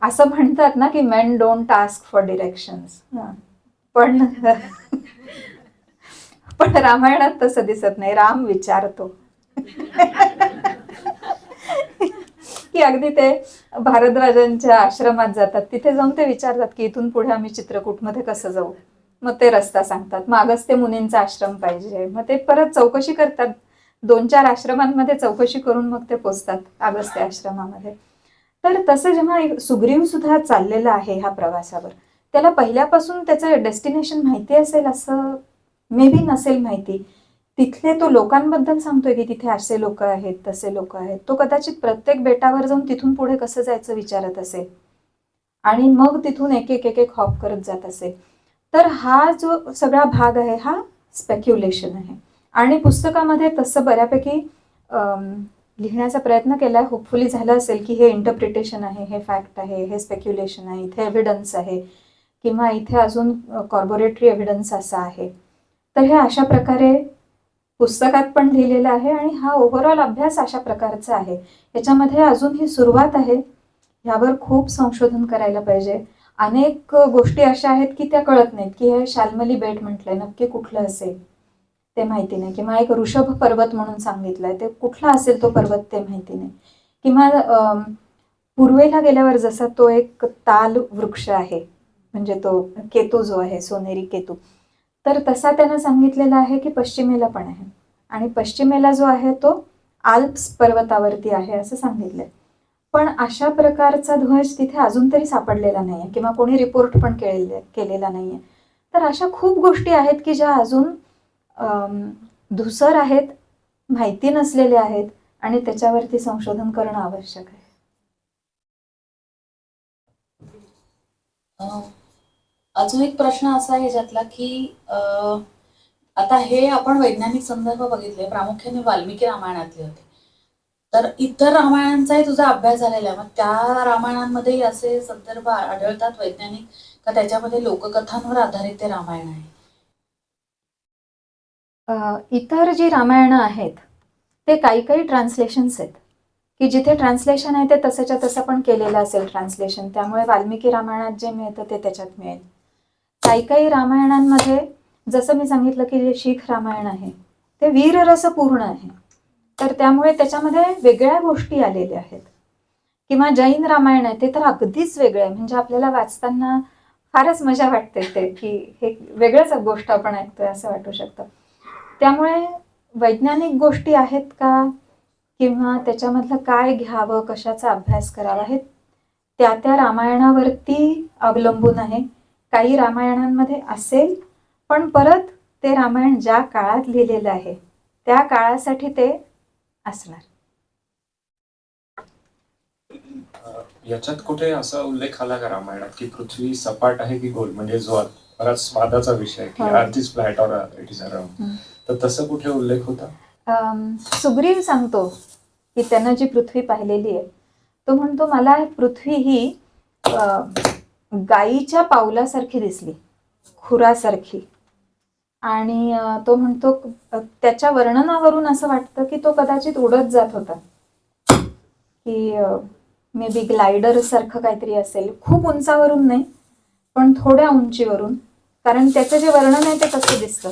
असं म्हणतात ना की main don't ask for directions, पण रामायणात तसं दिसत नाही. राम विचारतो की अगदी ते भारद्वाजांच्या आश्रमात जातात, तिथे जाऊन ते विचारतात की इथून पुढे आम्ही चित्रकूटमध्ये कसं जाऊ, मग ते रस्ता सांगतात, मागच ते मुनींचा आश्रम पाहिजे, मग ते परत चौकशी करतात, 2-4 आश्रमांमध्ये चौकशी करून मग ते पोचतात अगस्त्य आश्रमामध्ये. तर तसं जेव्हा सुग्रीव सुद्धा चाललेला आहे ह्या प्रवासावर, त्याला पहिल्यापासून त्याचं डेस्टिनेशन माहिती असेल असं मे बी नसेल माहिती. तिथले तो लोकांबद्दल सांगतोय की तिथे असे लोक आहेत, तसे लोक आहेत. तो कदाचित प्रत्येक बेटावर जाऊन तिथून पुढे कसं जायचं विचारत असेल आणि मग तिथून एक एक हॉप करत जात असेल. तर हा जो सगळा भाग आहे हा स्पेक्युलेशन आहे. आणि पुस्तकामध्ये तसं बऱ्यापैकी लिहिण्याचा प्रयत्न केलाय. होपफुली झालं असेल की हे इंटरप्रिटेशन आहे, हे फॅक्ट आहे, हे स्पेक्युलेशन आहे, इथे एव्हिडन्स आहे, किंवा इथे अजून कॉर्पोरेटरी एव्हिडन्स असा आहे. तर हे अशा प्रकारे पुस्तकात पण लिहिलेलं आहे आणि हा ओव्हरऑल अभ्यास अशा प्रकारचा आहे. याच्यामध्ये अजून ही सुरुवात आहे, ह्यावर खूप संशोधन करायला पाहिजे. अनेक गोष्टी अशा आहेत की त्या कळत नाहीत की हे शाल्मली बेट म्हटलंय, नक्की कुठलं असेल ते माहिती नाही, किंवा एक ऋषभ पर्वत म्हणून सांगितलंय, ते कुठला असेल तो पर्वत ते माहिती नाही. किंवा पूर्वेला गेल्यावर जसा तो एक ताल वृक्ष आहे, म्हणजे तो केतू जो आहे, सोनेरी केतू, तर तसा त्यानं सांगितलेला आहे की पश्चिमेला पण आहे, आणि पश्चिमेला जो आहे तो आल्प्स पर्वतावरती आहे असं सांगितलंय. पण अशा प्रकारचा ध्वज तिथे अजून तरी सापडलेला नाहीये किंवा कोणी रिपोर्ट पण केलेला नाहीये. तर अशा खूप गोष्टी आहेत की ज्या अजून धूसर आहेत, माहिती नसलेले आहेत आणि त्याच्यावरती संशोधन करणं आवश्यक आहे. अजून एक प्रश्न असा आहे ह्याच्यातला की आता हे आपण वैज्ञानिक संदर्भ बघितले, प्रामुख्याने वाल्मिकी रामायणातले होते. तर इतर रामायणांचाही तुझा अभ्यास झालेला आहे, मग त्या रामायणांमध्ये असे संदर्भ आढळतात वैज्ञानिक, का त्याच्यामध्ये लोककथांवर आधारित ते रामायण आहे? इतर जी रामायणं आहेत ते काही काही ट्रान्सलेशन्स आहेत की जिथे ट्रान्सलेशन आहे ते तसंच्या तसं पण केलेलं असेल ट्रान्सलेशन, त्यामुळे वाल्मिकी रामायणात जे मिळतं ते त्याच्यात मिळेल. काही काही रामायणांमध्ये जसं मी सांगितलं की जे शीख रामायण आहे ते वीररसपूर्ण आहे, तर त्यामुळे त्याच्यामध्ये वेगळ्या गोष्टी आलेल्या आहेत. किंवा जैन रामायण आहे ते तर अगदीच वेगळं आहे, म्हणजे आपल्याला वाचताना फारच मजा वाटते ते की हे वेगळंच गोष्ट आपण ऐकतोय असं वाटू शकतं. त्यामुळे वैज्ञानिक गोष्टी आहेत का किंवा त्याच्यामधलं काय घ्यावं, कशाचा अभ्यास करावा हे त्या त्या रामायणावरती अवलंबून आहे. काही रामायणांमध्ये असेल, पण परत ते रामायण ज्या काळात लिहिलेलं आहे त्या काळासाठी ते असणार. याच्यात कुठे असा उल्लेख आला का रामायणात की पृथ्वी सपाट आहे की गोल, म्हणजे जो बराच वादाचा विषय की earth is flat or it is round, तर तसं कुठे उल्लेख होता? सुग्रीव सांगतो की त्यानं जी पृथ्वी पाहिलेली आहे, तो म्हणतो मला पृथ्वी ही गाईच्या पावलासारखी दिसली, खुरासारखी. आणि तो म्हणतो त्याच्या वर्णनावरून असं वाटतं की तो कदाचित उडत जात होता, की मे बी ग्लायडर सारखं काहीतरी असेल, खूप उंचावरून नाही पण थोड्या उंचीवरून, कारण त्याचं जे वर्णन आहे ते तसं दिसतं.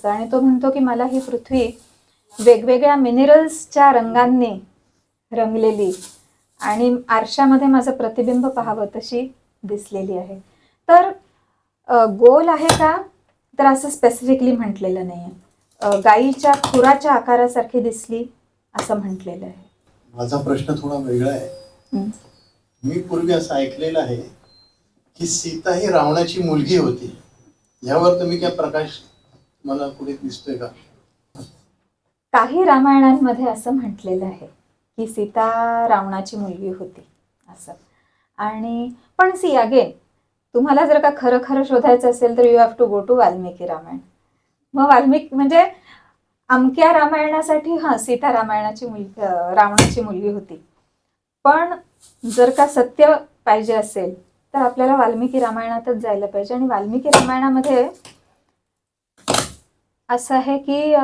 आणि तो म्हणतो की मला ही पृथ्वी वेगवेगळ्या मिनरल्सच्या रंगांनी रंगलेली आणि आरशामध्ये माझं प्रतिबिंब पाहावं तशी दिसलेली आहे. तर गोल आहे का तर असं स्पेसिफिकली म्हटलेलं नाही आहे. गाईच्या खुराच्या आकारासारखी दिसली असं म्हटलेलं आहे. माझा प्रश्न थोडा वेगळा आहे. मी पूर्वी असं ऐकलेलं आहे की सीता ही रावणाची मुलगी होती. यावर तुम्ही काय प्रकाश मला पुढे दिसतोय का? काही रामायणांमध्ये असं म्हटलेलं आहे की सीता रावणाची मुलगी होती असं. आणि पण सी अगेन, तुम्हाला जर का खरं खरं शोधायचं असेल तर you have to go to Valmiki Ramayana. मग वाल्मिकी म्हणजे अमक्या रामायणासाठी सीता रामायणाची मुलगी, रावणाची मुलगी होती. पण जर का सत्य पाहिजे असेल तर आपल्याला वाल्मिकी रामायणातच जायला पाहिजे. आणि वाल्मिकी रामायणामध्ये असं आहे की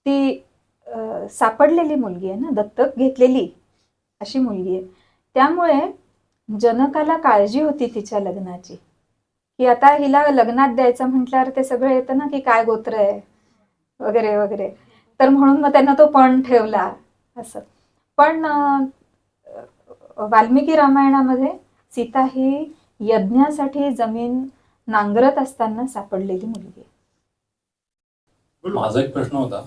ती सापडलेली मुलगी आहे ना, दत्तक घेतलेली अशी मुलगी आहे. त्यामुळे जनकाला काळजी होती तिच्या लग्नाची, की आता हिला लग्नात द्यायचं म्हटल्यावर ते सगळं येतं ना की काय गोत्र आहे वगैरे वगैरे, तर म्हणून मग त्यांना तो पण ठेवला असं. पण वाल्मिकी रामायणामध्ये सीता ही यज्ञासाठी जमीन नांगरत असताना सापडलेली मुलगी आहे. माझा एक प्रश्न होता.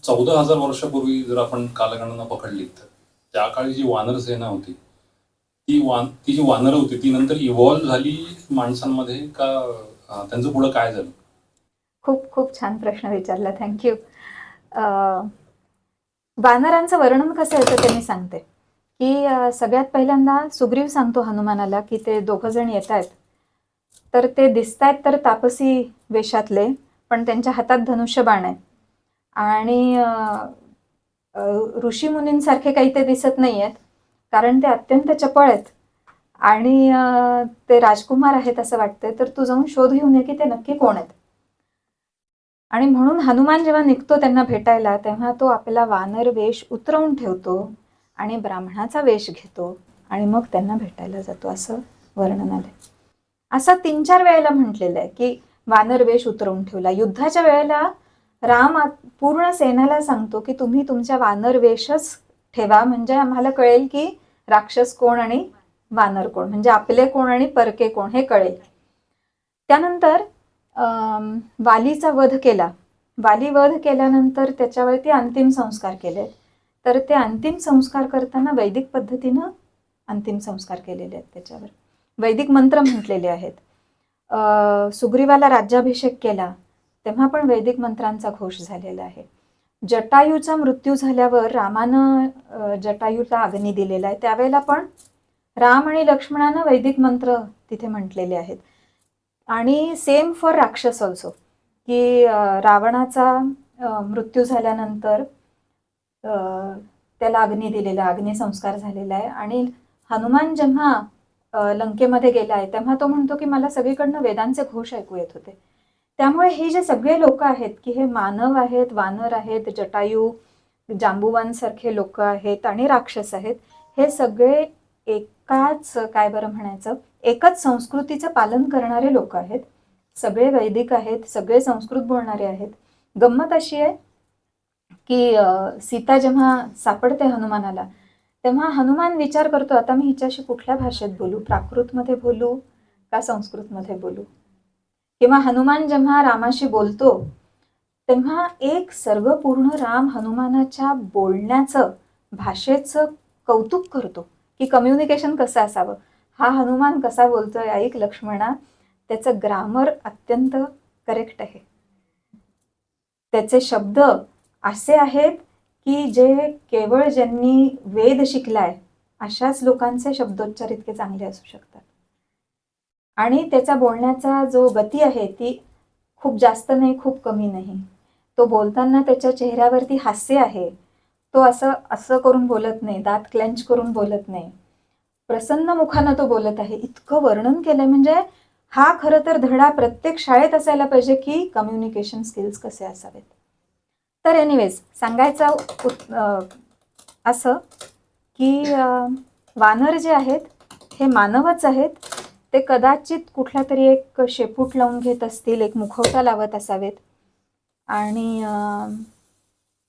14,000 वर्षापूर्वी जर आपण कालगणना पकडली तर त्या काळी जी वानर सेना होती ती जी वानरं होती ती नंतर इव्हॉल्व्ह झाली माणसांमध्ये का? त्यांचं पुढं काय झालं? खूप खूप छान प्रश्न विचारला, थँक्यू. वानरांचं वर्णन कसं येतं ते मी सांगते. की सगळ्यात पहिल्यांदा सुग्रीव सांगतो हनुमानाला की ते दोघं जण येत आहेत, तर ते दिसत आहेत तर तापसी वेशातले, पण त्यांच्या हातात धनुष्यबाण आहे आणि ऋषीमुनींसारखे काही ते दिसत नाही आहेत, कारण ते अत्यंत चपळ आहेत आणि ते राजकुमार आहेत असं वाटतंय. तर तू जाऊन शोध घेऊन ये की ते नक्की कोण आहेत. आणि म्हणून हनुमान जेव्हा निघतो त्यांना भेटायला, तेव्हा तो आपला वानर वेश उतरवून ठेवतो आणि ब्राह्मणाचा वेश घेतो आणि मग त्यांना भेटायला जातो असं वर्णन आहे. असं 3-4 वेळेला म्हटलेलं आहे की वानर वेश उतरवून ठेवला. युद्धाच्या वेळेला राम पूर्ण सेनेला सांगतो की तुम्ही तुमच्या वानर वेशच ठेवा, म्हणजे आम्हाला कळेल की राक्षस कोण आणि वानर कोण, म्हणजे आपले कोण आणि परके कोण हे कळेल. त्यानंतर वालीचा वध केला. वाली वध केल्यानंतर त्याच्यावरती अंतिम संस्कार केले. तर ते अंतिम संस्कार करताना वैदिक पद्धतीनं अंतिम संस्कार केलेले आहेत. त्याच्यावर वैदिक मंत्र म्हटलेले आहेत. सुग्रीवाला राज्याभिषेक केला तेव्हा पण वैदिक मंत्रांचा घोष झालेला आहे. जटायूचा मृत्यू झाल्यावर रामानं जटायूला अग्नी दिलेला आहे, त्यावेळेला पण राम आणि लक्ष्मणानं वैदिक मंत्र तिथे म्हटलेले आहेत. आणि सेम फॉर राक्षस ऑल्सो, की रावणाचा मृत्यू झाल्यानंतर त्याला अग्नी दिलेला, अग्निसंस्कार झालेला आहे. आणि हनुमान जेव्हा लंकेमध्ये गेला आहे तेव्हा तो म्हणतो की मला सगळीकडनं वेदांचे घोष ऐकू येत होते. त्यामुळे हे जे सगळे लोक आहेत की हे मानव आहेत, वानर आहेत, जटायू, जांबुवानसारखे लोक आहेत आणि राक्षस आहेत, हे सगळे एकाच काय बरं म्हणायचं एकच संस्कृतीचं पालन करणारे लोक आहेत. सगळे वैदिक आहेत, सगळे संस्कृत बोलणारे आहेत. गंमत अशी आहे की सीता जेव्हा सापडते हनुमानाला तेव्हा हनुमान विचार करतो आता मी हिच्याशी कुठल्या भाषेत बोलू, प्राकृतमध्ये बोलू का संस्कृतमध्ये बोलू. किंवा हनुमान जेव्हा रामाशी बोलतो तेव्हा एक सर्वपूर्ण राम हनुमानाच्या बोलण्याचं, भाषेचं कौतुक करतो की कम्युनिकेशन कसं असावं. हा हनुमान कसा बोलतोय ऐक लक्ष्मणा, त्याचं ग्रामर अत्यंत करेक्ट आहे. त्याचे शब्द असे आहेत की जे केवळ ज्यांनी वेद शिकलाय अशाच लोकांचे शब्दोच्चार इतके चांगले असू शकतात. आणि त्याचा बोलण्याचा जो गती आहे ती खूप जास्त नाही, खूप कमी नाही. तो बोलताना त्याच्या चेहऱ्यावरती हास्य आहे. तो असं करून बोलत नाही, दात क्लेंच करून बोलत नाही, प्रसन्न मुखानं तो बोलत आहे. इतकं वर्णन केलंय म्हणजे हा खरं तर धडा प्रत्येक शाळेत असायला पाहिजे की कम्युनिकेशन स्किल्स कसे असावेत. तर एनिवेज सांगायचं असं की वानर जे आहेत हे मानवच आहेत. ते कदाचित कुठला तरी एक शेपूट लावून घेत असतील, एक मुखवटा लावत असावेत आणि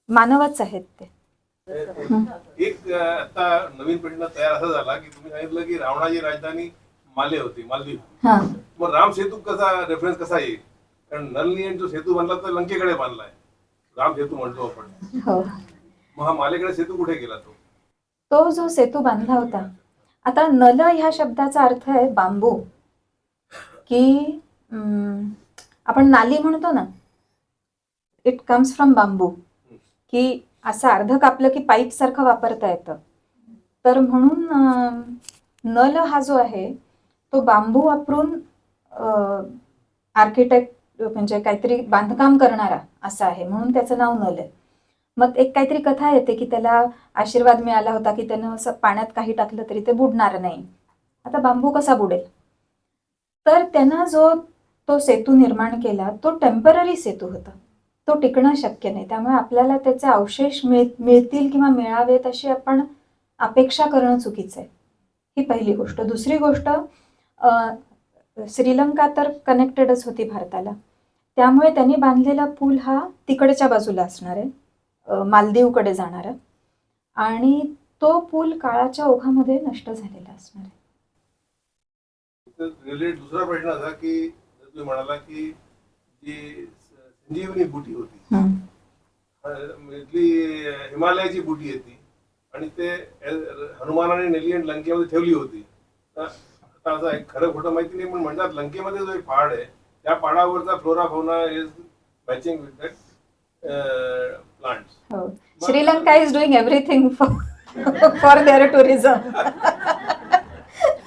मानवच आहेत ते. एक आता नवीन प्रश्न तयार असा झाला की तुम्ही सांगितलं की रावणाची राजधानी माले होती, मालदीव. मग राम सेतू कसा रेफरन्स कसा येईल? कारण नल जो सेतू बांधला तर लंकेकडे बांधलाय, राम सेतू म्हणतो आपण. हो, मग हा मालेकडे सेतू कुठे गेला? तो जो सेतू बांधला होता, आता नल ह्या शब्दाचा अर्थ आहे बांबू, की आपण नाली म्हणतो ना, इट कम्स फ्रॉम बांबू, की असं अर्ध कापलं की पाईप सारखं वापरता येतं. तर म्हणून नल हा जो आहे तो बांबू वापरून आर्किटेक्ट म्हणजे काहीतरी बांधकाम करणारा असा आहे, म्हणून त्याचं नाव नल आहे. मग एक काहीतरी कथा येते की त्याला आशीर्वाद मिळाला होता की त्यानं असं पाण्यात काही टाकलं तरी ते बुडणार नाही. आता बांबू कसा बुडेल? तर त्यानं जो तो सेतू निर्माण केला तो टेम्पररी सेतू होता, तो टिकणं शक्य नाही. त्यामुळे आपल्याला त्याचे अवशेष मिळतील किंवा मिळावेत अशी आपण अपेक्षा करणं चुकीचं आहे. ही पहिली गोष्ट. दुसरी गोष्ट, श्रीलंका तर कनेक्टेडच होती भारताला, त्यामुळे त्यांनी बांधलेला पूल हा तिकडच्या बाजूला असणार आहे, मालदीवकडे जाणारा, आणि तो पूल काळाच्या ओघामध्ये नष्ट झालेला असणार आहे. रिलेटेड दुसरा प्रश्न असा की तुम्ही म्हणाला की जी संजीवनी बुटी होती, इथली हिमालयाची बुटी येते आणि ते हनुमानाने नेली आणि लंकेमध्ये ठेवली होती. आता असं एक खरं खोटं माहिती नाही, पण म्हणतात लंकेमध्ये जो एक पहाड आहे त्या पहाडावरचा flora fauna is matching with that plants. हो, Sri Lanka is doing everything for their tourism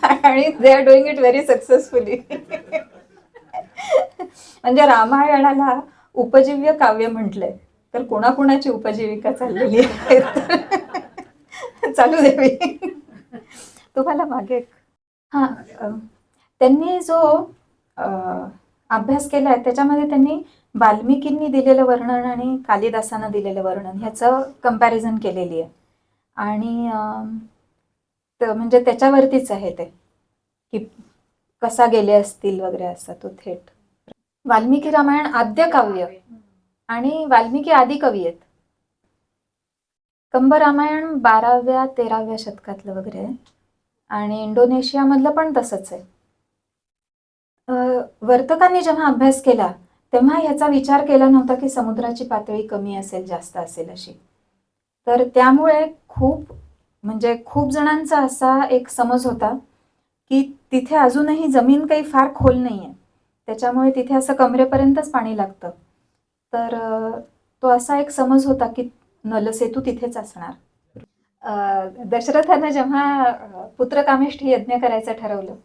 आणि they are doing it very successfully. म्हणजे रामायणाला उपजीव्य काव्य म्हटलंय तर कोणाकोणाची उपजीविका चाललेली आहे चालू देवी. तुम्हाला मागे त्यांनी जो अभ्यास केलाय त्याच्यामध्ये त्यांनी वाल्मिकींनी दिलेलं वर्णन आणि कालिदासानं दिलेलं वर्णन ह्याचं कंपॅरिझन केलेली आहे. आणि म्हणजे त्याच्यावरतीच आहे ते की कसा गेले असतील वगैरे असा तो थेट. वाल्मिकी रामायण आद्य काव्य आणि वाल्मिकी आदी कवी आहेत. कंब रामायण 12व्या-13व्या शतकातलं वगैरे आहे आणि इंडोनेशियामधलं पण तसंच आहे. वर्तकांनी जेव्हा अभ्यास केला तेव्हा ह्याचा विचार केला नव्हता की समुद्राची पातळी कमी असेल जास्त असेल अशी. तर त्यामुळे खूप जणांचा असा एक समज होता की तिथे अजूनही जमीन काही फार खोल नाही आहे, त्याच्यामुळे तिथे असं कमरेपर्यंतच पाणी लागतं तर तो असा एक समज होता की नलसेतू तिथेच असणार. दशरथानं जेव्हा पुत्रकामेष्ठी यज्ञ करायचं ठरवलं,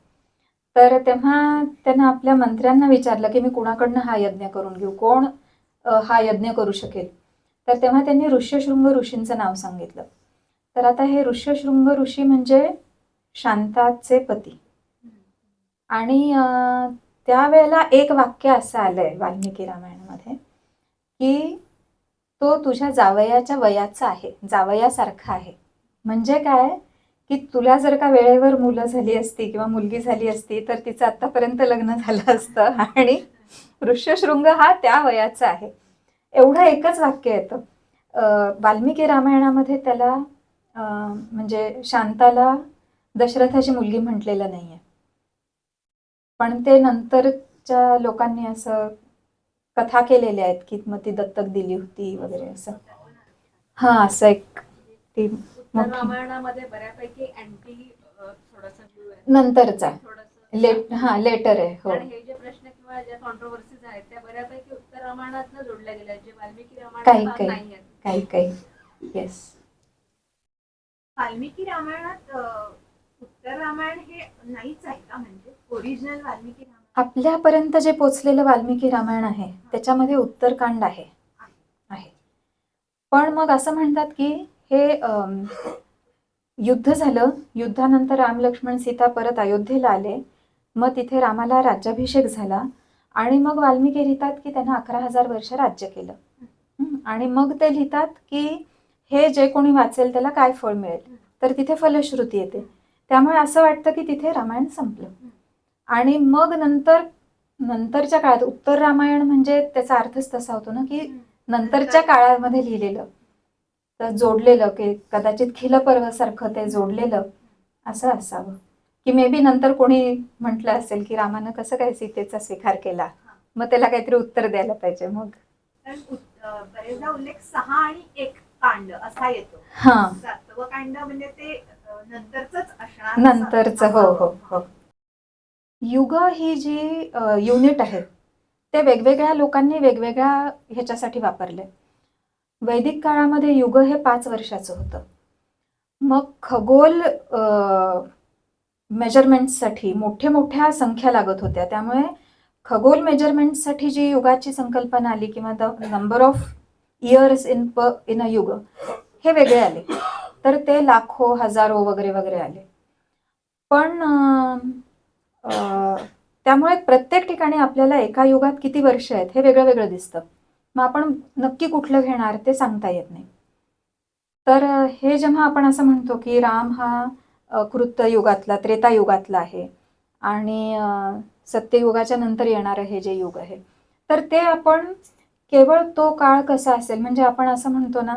तर तेव्हा त्यानं आपल्या मंत्र्यांना विचारलं की मी कुणाकडनं हा यज्ञ करून घेऊ, कोण हा यज्ञ करू शकेल. तर तेव्हा त्यांनी ऋष्यशृंग ऋषींचं नाव सांगितलं. तर आता हे ऋष्यशृंग ऋषी म्हणजे शांताचे पती. आणि त्यावेळेला एक वाक्य असं आलंय वाल्मिकी रामायणामध्ये की तो तुझ्या जावयाच्या वयाचा आहे, जावयासारखा आहे. म्हणजे काय की तुला जर का वेळेवर मुलं झाली असती किंवा मुलगी झाली असती तर तिचं आतापर्यंत लग्न झालं असतं आणि ऋष्यशृंग हा त्या वयाचा आहे. एवढं एकच वाक्य येतं. वाल्मिकी रामायणामध्ये त्याला म्हणजे शांताला दशरथाची मुलगी म्हटलेलं नाहीये, पण ते नंतरच्या लोकांनी असं कथा केलेल्या आहेत की मग ती दत्तक दिली होती वगैरे असं. हा, असं एक ती मोठी रामायणामध्ये बऱ्यापैकी अँटी थोडासा view आहे. नंतरचा थोडंसं लेटर आहे. हो, कारण हे जे प्रश्न किंवा ज्या कॉन्ट्रोवर्सीज आहेत त्या बऱ्यापैकी उत्तर रामायणातनं जोडल्या गेल्या आहेत, जे वाल्मिकी काही रामायणात काही नाही आहेत. काही येस. वाल्मिकी रामायणात उत्तर रामायण हे नाहीच आहे का? म्हणजे ओरिजिनल वाल्मिकी रामायण आपल्यापर्यंत जे पोचलेलं वाल्मिकी रामायण आहे त्याच्यामध्ये उत्तरकांड आहे. पण मग असं म्हणतात की हे युद्ध झालं, युद्धानंतर राम लक्ष्मण सीता परत अयोध्येला आले, मग तिथे रामाला राज्याभिषेक झाला आणि मग वाल्मिकी लिहितात की त्यांना 11,000 वर्ष राज्य केलं. आणि मग ते लिहितात की हे जे कोणी वाचेल त्याला काय फळ मिळेल, तर तिथे फलश्रुती येते. त्यामुळे असं वाटतं की तिथे रामायण संपलं. आणि मग नंतरच्या काळात उत्तर रामायण म्हणजे त्याचा अर्थच तसा होतो ना की नंतरच्या काळामध्ये लिहिलेलं, तर जोडलेलं, की कदाचित खिलपर्वासारखं ते जोडलेलं असं असावं. की मे बी नंतर कोणी म्हटलं असेल की रामानं कसं काय सीतेचा स्वीकार केला, मग त्याला काहीतरी उत्तर द्यायला पाहिजे. मग बरेचदा उल्लेख 6 आणि 1 कांड असा येतो. हा, 7वं कांड म्हणजे ते नंतरच असणार. नंतरचं. हो हो हो. युग ही जी युनिट आहेत ते वेगवेगळ्या लोकांनी वेगवेगळ्या ह्याच्यासाठी वापरले. वैदिक काळामध्ये युग हे 5 वर्षाचं होतं. मग खगोल मेजरमेंट्ससाठी मोठ्या संख्या लागत होत्या, त्यामुळे खगोल मेजरमेंटसाठी जी युगाची संकल्पना आली किंवा the number of years in a yuga हे वेगळे आले. तर ते लाखो, हजारो वगैरे वगैरे आले. पण त्यामुळे प्रत्येक ठिकाणी आपल्याला एका युगात किती वर्ष आहेत हे वेगळं वेगळं दिसतं. मग आपण नक्की कुठलं घेणार ते सांगता येत नाही. तर हे जेव्हा आपण असं म्हणतो की राम हा कृत युगातला, त्रेतायुगातला आहे आणि सत्ययुगाच्या नंतर येणारं हे जे युग आहे, तर ते आपण केवळ तो काळ कसा असेल, म्हणजे आपण असं म्हणतो ना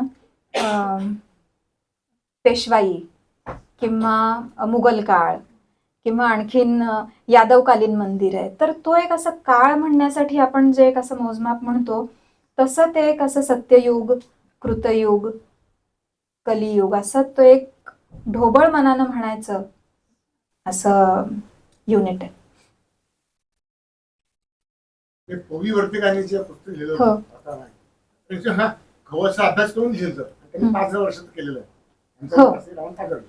पेशवाई किंवा मुघल काळ किंवा आणखीन यादवकालीन मंदिर आहे, तर तो एक असं काळ म्हणण्यासाठी आपण जे एक असं मोजमाप म्हणतो तसं ते एक असं सत्ययुग, कृतयुग, कलियुग असं तो एक ढोबळ मनानं म्हणायचं असं युनिट आहे. ते पूर्वी वर्तकांनी जे पुस्तक लिहिलं हो. होतं, आता नाही. त्यांचा हा खवळचा अभ्यास करून लिहिलं होतं. त्यांनी 5 वर्षात केलेलं आहे. हो. आमचं असे राहून 5 वर्ष.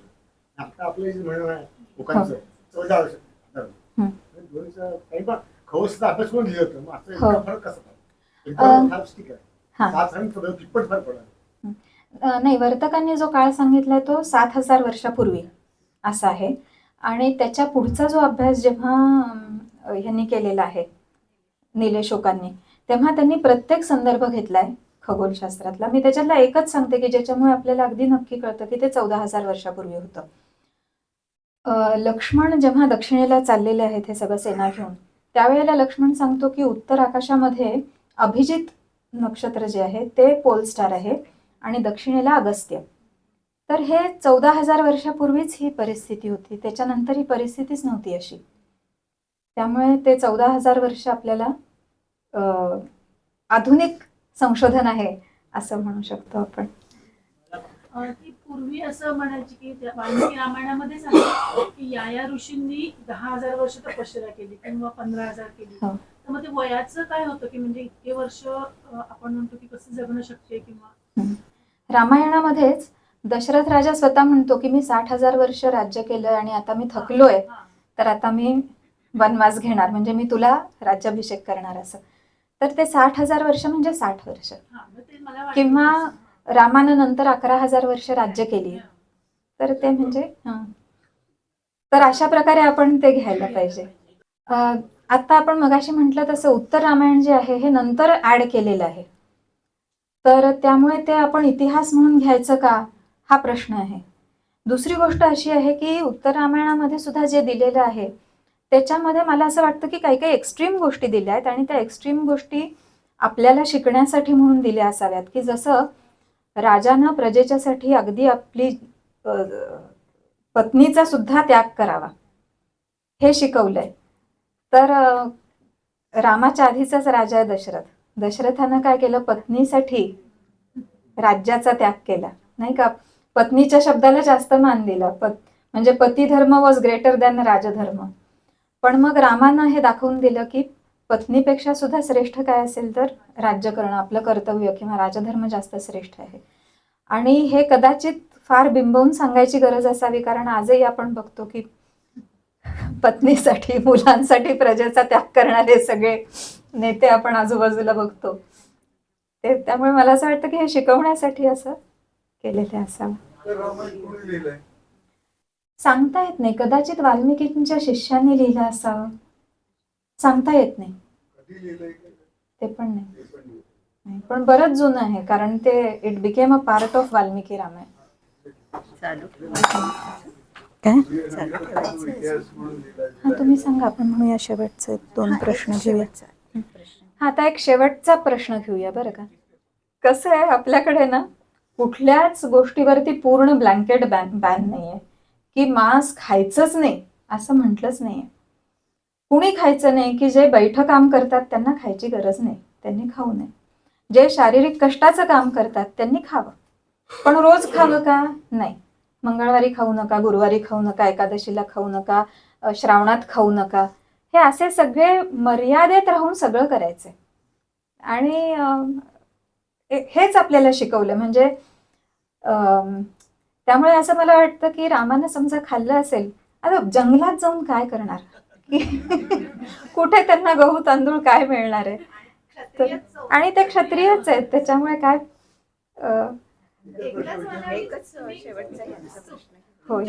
आता आपलं जे म्हणणं आहे लोकांचं 14 वर्ष हम्म. दोन्हीचं काही पण खवळचा अभ्यास करून लिहिलं होतं. मग आता हो. इतका फरक कसा पडला? एकदम फार ठीक आहे. हा. 7 आणि कितपत फरक पडला? नाही, वर्तकांनी जो काळ सांगितलाय तो 7,000 वर्षापूर्वी असा आहे. आणि त्याच्या पुढचा जो अभ्यास जेव्हा ह्यांनी केलेला आहे निलेशोकांनी, तेव्हा त्यांनी प्रत्येक संदर्भ घेतलाय खगोलशास्त्रातला. मी त्याच्यातला एकच सांगते की ज्याच्यामुळे आपल्याला अगदी नक्की कळतं की ते 14,000 वर्षापूर्वी होतं. लक्ष्मण जेव्हा दक्षिणेला चाललेले आहेत हे सगळं सेना घेऊन, त्यावेळेला लक्ष्मण सांगतो की उत्तर आकाशामध्ये अभिजित नक्षत्र जे आहे ते पोल स्टार आहे आणि दक्षिणेला अगस्त्य. तर हे 14,000 वर्षापूर्वीच ही परिस्थिती होती, त्याच्यानंतर ही परिस्थितीच नव्हती अशी. त्यामुळे ते 14,000 वर्ष आपल्याला आधुनिक संशोधन आहे असं म्हणू शकतो आपण. ती पूर्वी असं म्हणायची की त्या वाल्मिकी रामायणामध्ये सांगितलं की या ऋषींनी 10,000 वर्ष तपश्चर्या केली किंवा 15,000 केली. हो. तर मग ते वयाचं काय होतं की म्हणजे इतके वर्ष आपण म्हणतो की कसं जगणं शक्य आहे किंवा रामायणामध्येच दशरथ राजा स्वतः म्हणतो की मी 60,000 वर्ष राज्य केलं आणि आता मी थकलोय, तर आता मी वनवास घेणार, म्हणजे मी तुला राज्याभिषेक करणार असं. तर ते 60,000 वर्ष म्हणजे 60 वर्ष, मग ते मला वाटतं किंवा तसं. रामानं नंतर 11,000 वर्ष राज्य केली, तर ते म्हणजे तर अशा प्रकारे आपण ते घ्यायला पाहिजे. आता आपण मगाशी म्हटलं तसं उत्तर रामायण जे आहे हे नंतर ऍड केलेलं आहे, तर त्यामुळे ते आपण इतिहास म्हणून घ्यायचं का, हा प्रश्न आहे. दुसरी गोष्ट अशी आहे की उत्तर रामायणामध्ये सुद्धा जे दिलेलं आहे त्याच्यामध्ये मला असं वाटतं की काही काही एक्स्ट्रीम गोष्टी दिल्या आहेत आणि त्या एक्स्ट्रीम गोष्टी आपल्याला शिकण्यासाठी म्हणून दिल्या असाव्यात, की जसं राजानं प्रजेच्यासाठी अगदी आपली पत्नीचा सुद्धा त्याग करावा हे शिकवलंय. तर रामाच्या आधीचाच राजा आहे दशरथ. दशरथानं काय केलं, पत्नीसाठी राज्याचा त्याग केला, नाही का. पत्नीच्या शब्दाला जास्त मान दिला, म्हणजे पती धर्म वॉज ग्रेटर दॅन राजधर्म. पण मग रामानं हे दाखवून दिलं की पत्नीपेक्षा सुद्धा श्रेष्ठ काय असेल तर राज्य करणं, आपलं कर्तव्य किंवा राजधर्म जास्त श्रेष्ठ आहे. आणि हे कदाचित फार बिंबवून सांगायची गरज असावी, कारण आजही आपण बघतो की पत्नीसाठी, मुलांसाठी प्रजेचा त्याग करणारे सगळे नेते आपण आजूबाजूला बघतो. त्यामुळे मला असं वाटतं की हे शिकवण्यासाठी असं केलेलं असावं. तर रामायण कोणी लिहिलंय? सांगता येत नाही, कदाचित वाल्मिकींच्या शिष्यांनी लिहिलं असावं, सांगता येत नाही, कधी लिहिलंय? ते पण नाही. पण बरंच जुनं आहे, कारण ते it became a part of Valmiki Ramayana. काय हा तुम्ही सांगा, आपण म्हणूया शेवटचे 2 प्रश्न घेऊया. हा, आता एक शेवटचा प्रश्न घेऊया बरं का. कसं आहे, आपल्याकडे ना कुठल्याच गोष्टीवरती पूर्ण ब्लँकेट बॅन नाहीये की मांस खायचंच नाही असं म्हटलंच नाहीये. कुणी खायचं नाही, की जे बैठं काम करतात त्यांना खायची गरज नाही, त्यांनी खाऊ नये. जे शारीरिक कष्टाचं काम करतात त्यांनी खावं, पण रोज खावं का नाही. मंगळवारी खाऊ नका, गुरुवारी खाऊ नका, एकादशीला खाऊ नका, श्रावणात खाऊ नका, हे असे सगळे मर्यादेत राहून सगळं करायचंय. आणि हेच आपल्याला शिकवलं. म्हणजे त्यामुळे असं मला वाटतं की रामानं समजा खाल्लं असेल, आता जंगलात जाऊन काय करणार, की कुठे त्यांना गहू तांदूळ काय मिळणार आहे. आणि ते क्षत्रियच आहेत, त्याच्यामुळे काय हो,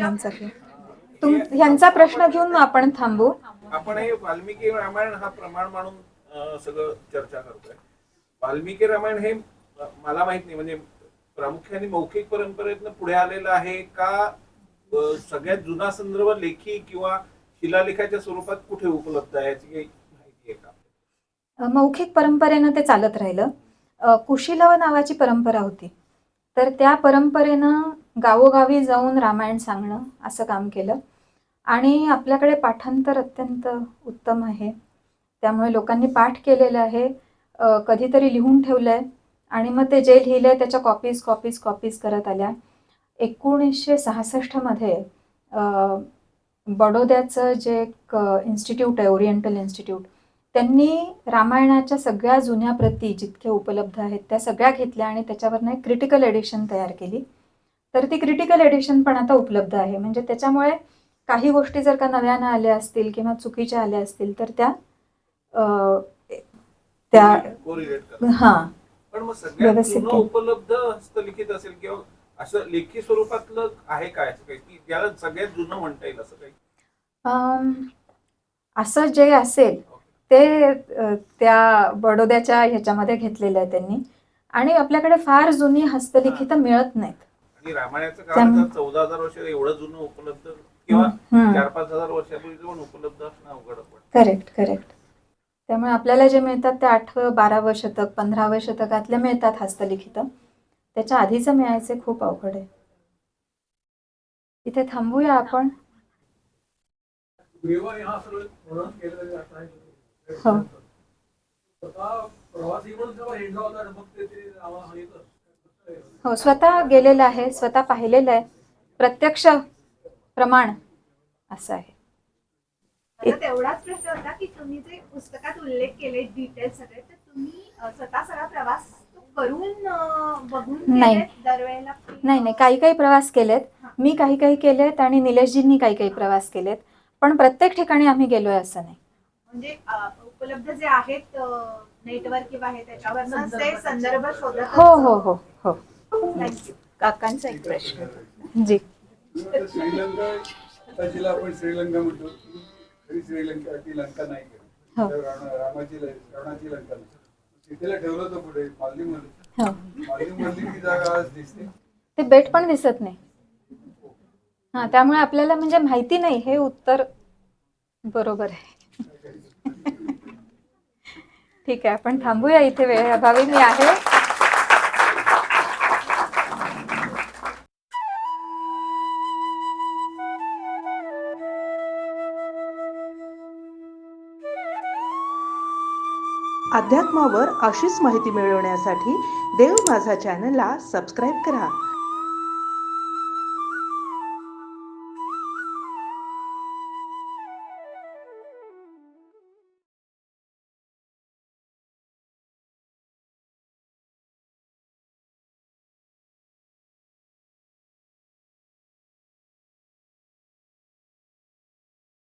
ह्यांचा प्रश्न घेऊन मग आपण थांबू. आपण हे वाल्मिकी रामायण हा प्रमाण मानून सगळं चर्चा करतोय. वाल्मिकी रामायण हे मला माहित नाही, म्हणजे प्रामुख्याने मौखिक परंपरेतनं पुढे आलेलं आहे का, सगळ्यात जुना संदर्भ लेखी किंवा शिलालेखाच्या स्वरूपात कुठे उपलब्ध आहे, याची काही माहिती आहे का? मौखिक परंपरेनं ते चालत राहिलं. कुशीलव नावाची परंपरा होती, तर त्या परंपरेनं गावोगावी जाऊन रामायण सांगणं असं काम केलं. आणि आपल्याकडे पाठांतर अत्यंत उत्तम आहे, त्यामुळे लोकांनी पाठ केलेलं आहे, कधीतरी लिहून ठेवलंय आणि मग ते जे लिहिलंय त्याच्या कॉपीज करत आल्या. 1966 मध्ये बडोद्याचं जे एक इन्स्टिट्यूट आहे, ओरिएंटल इन्स्टिट्यूट, त्यांनी रामायणाच्या सगळ्या जुन्या प्रती जितक्या उपलब्ध आहेत त्या सगळ्या घेतल्या आणि त्याच्यावरनं एक क्रिटिकल एडिशन तयार केली. तर ती क्रिटिकल एडिशन पण आता उपलब्ध आहे. म्हणजे त्याच्यामुळे काही गोष्टी जर का नव्यानं आल्या असतील किंवा चुकीच्या आल्या असतील तर त्या हां पण मग सगळ्यात जुनं उपलब्ध हस्तलिखित असेल किंवा असं लेखी स्वरूपातलं आहे काय, असं काही की त्याला सगळ्यात जुनं म्हणता येईल असं काही? असं जे असेल ते त्या बडोद्याच्या ह्याच्यामध्ये घेतलेलं आहे त्यांनी. आणि आपल्याकडे फार जुनी हस्तलिखित मिळत नाहीत. आणि रामायणाचं काळ जर 14,000 वर्ष एवढं जुनं उपलब्ध किंवा 4-5 हजार वर्षापूर्वी पण उपलब्ध असणं अवघड पडतं. करेक्ट. त्यामुळे आपल्याला जे मिळतात ते 8वे-12वे शतक 15वे शतकातले मिळतात हस्तलिखित, त्याच्या आधीचं मिळायचे खूप अवघड आहे. इथे थांबूया आपण. हो, स्वतः गेलेलं आहे, स्वतः पाहिलेलं आहे, प्रत्यक्ष प्रमाण असं आहे. मला तेवढाच प्रश्न होता की तुम्ही जे पुस्तकात उल्लेख केले डिटेल सगळे, तर तुम्ही स्वतः सगळा प्रवास करून बघून नाही. केलेत दरवेळेला की, नाही, काही प्रवास केलेत. मी काही केलेत आणि निलेशजींनी काही प्रवास केलेत. पण प्रत्येक ठिकाणी आम्ही गेलोय असं नाही. म्हणजे उपलब्ध जे आहेत नेटवर किंवा हे त्याच्यावर ते संदर्भ शोधत हो. थँक्यू. काकांचा एक प्रश्न. जी. श्रीलंका जिला आपण श्रीलंका म्हणतो खरी श्रीलंका ती लंका नाही हो. रावणाची लंका नाही. तिथेला ठेवलं होतं पुढे मालदीवमध्ये. हो. मालदीवमधली ती जागा आज दिसते. ते बेट पण दिसत नाही. हा, त्यामुळे आपल्याला म्हणजे माहिती नाही. हे उत्तर बरोबर आहे. ठीक आहे, आपण थांबूया इथे, वेळेअभावी मी आहे. अध्यात्मावर अशीच माहिती मिळवण्यासाठी देव माझा चॅनलला सबस्क्राईब करा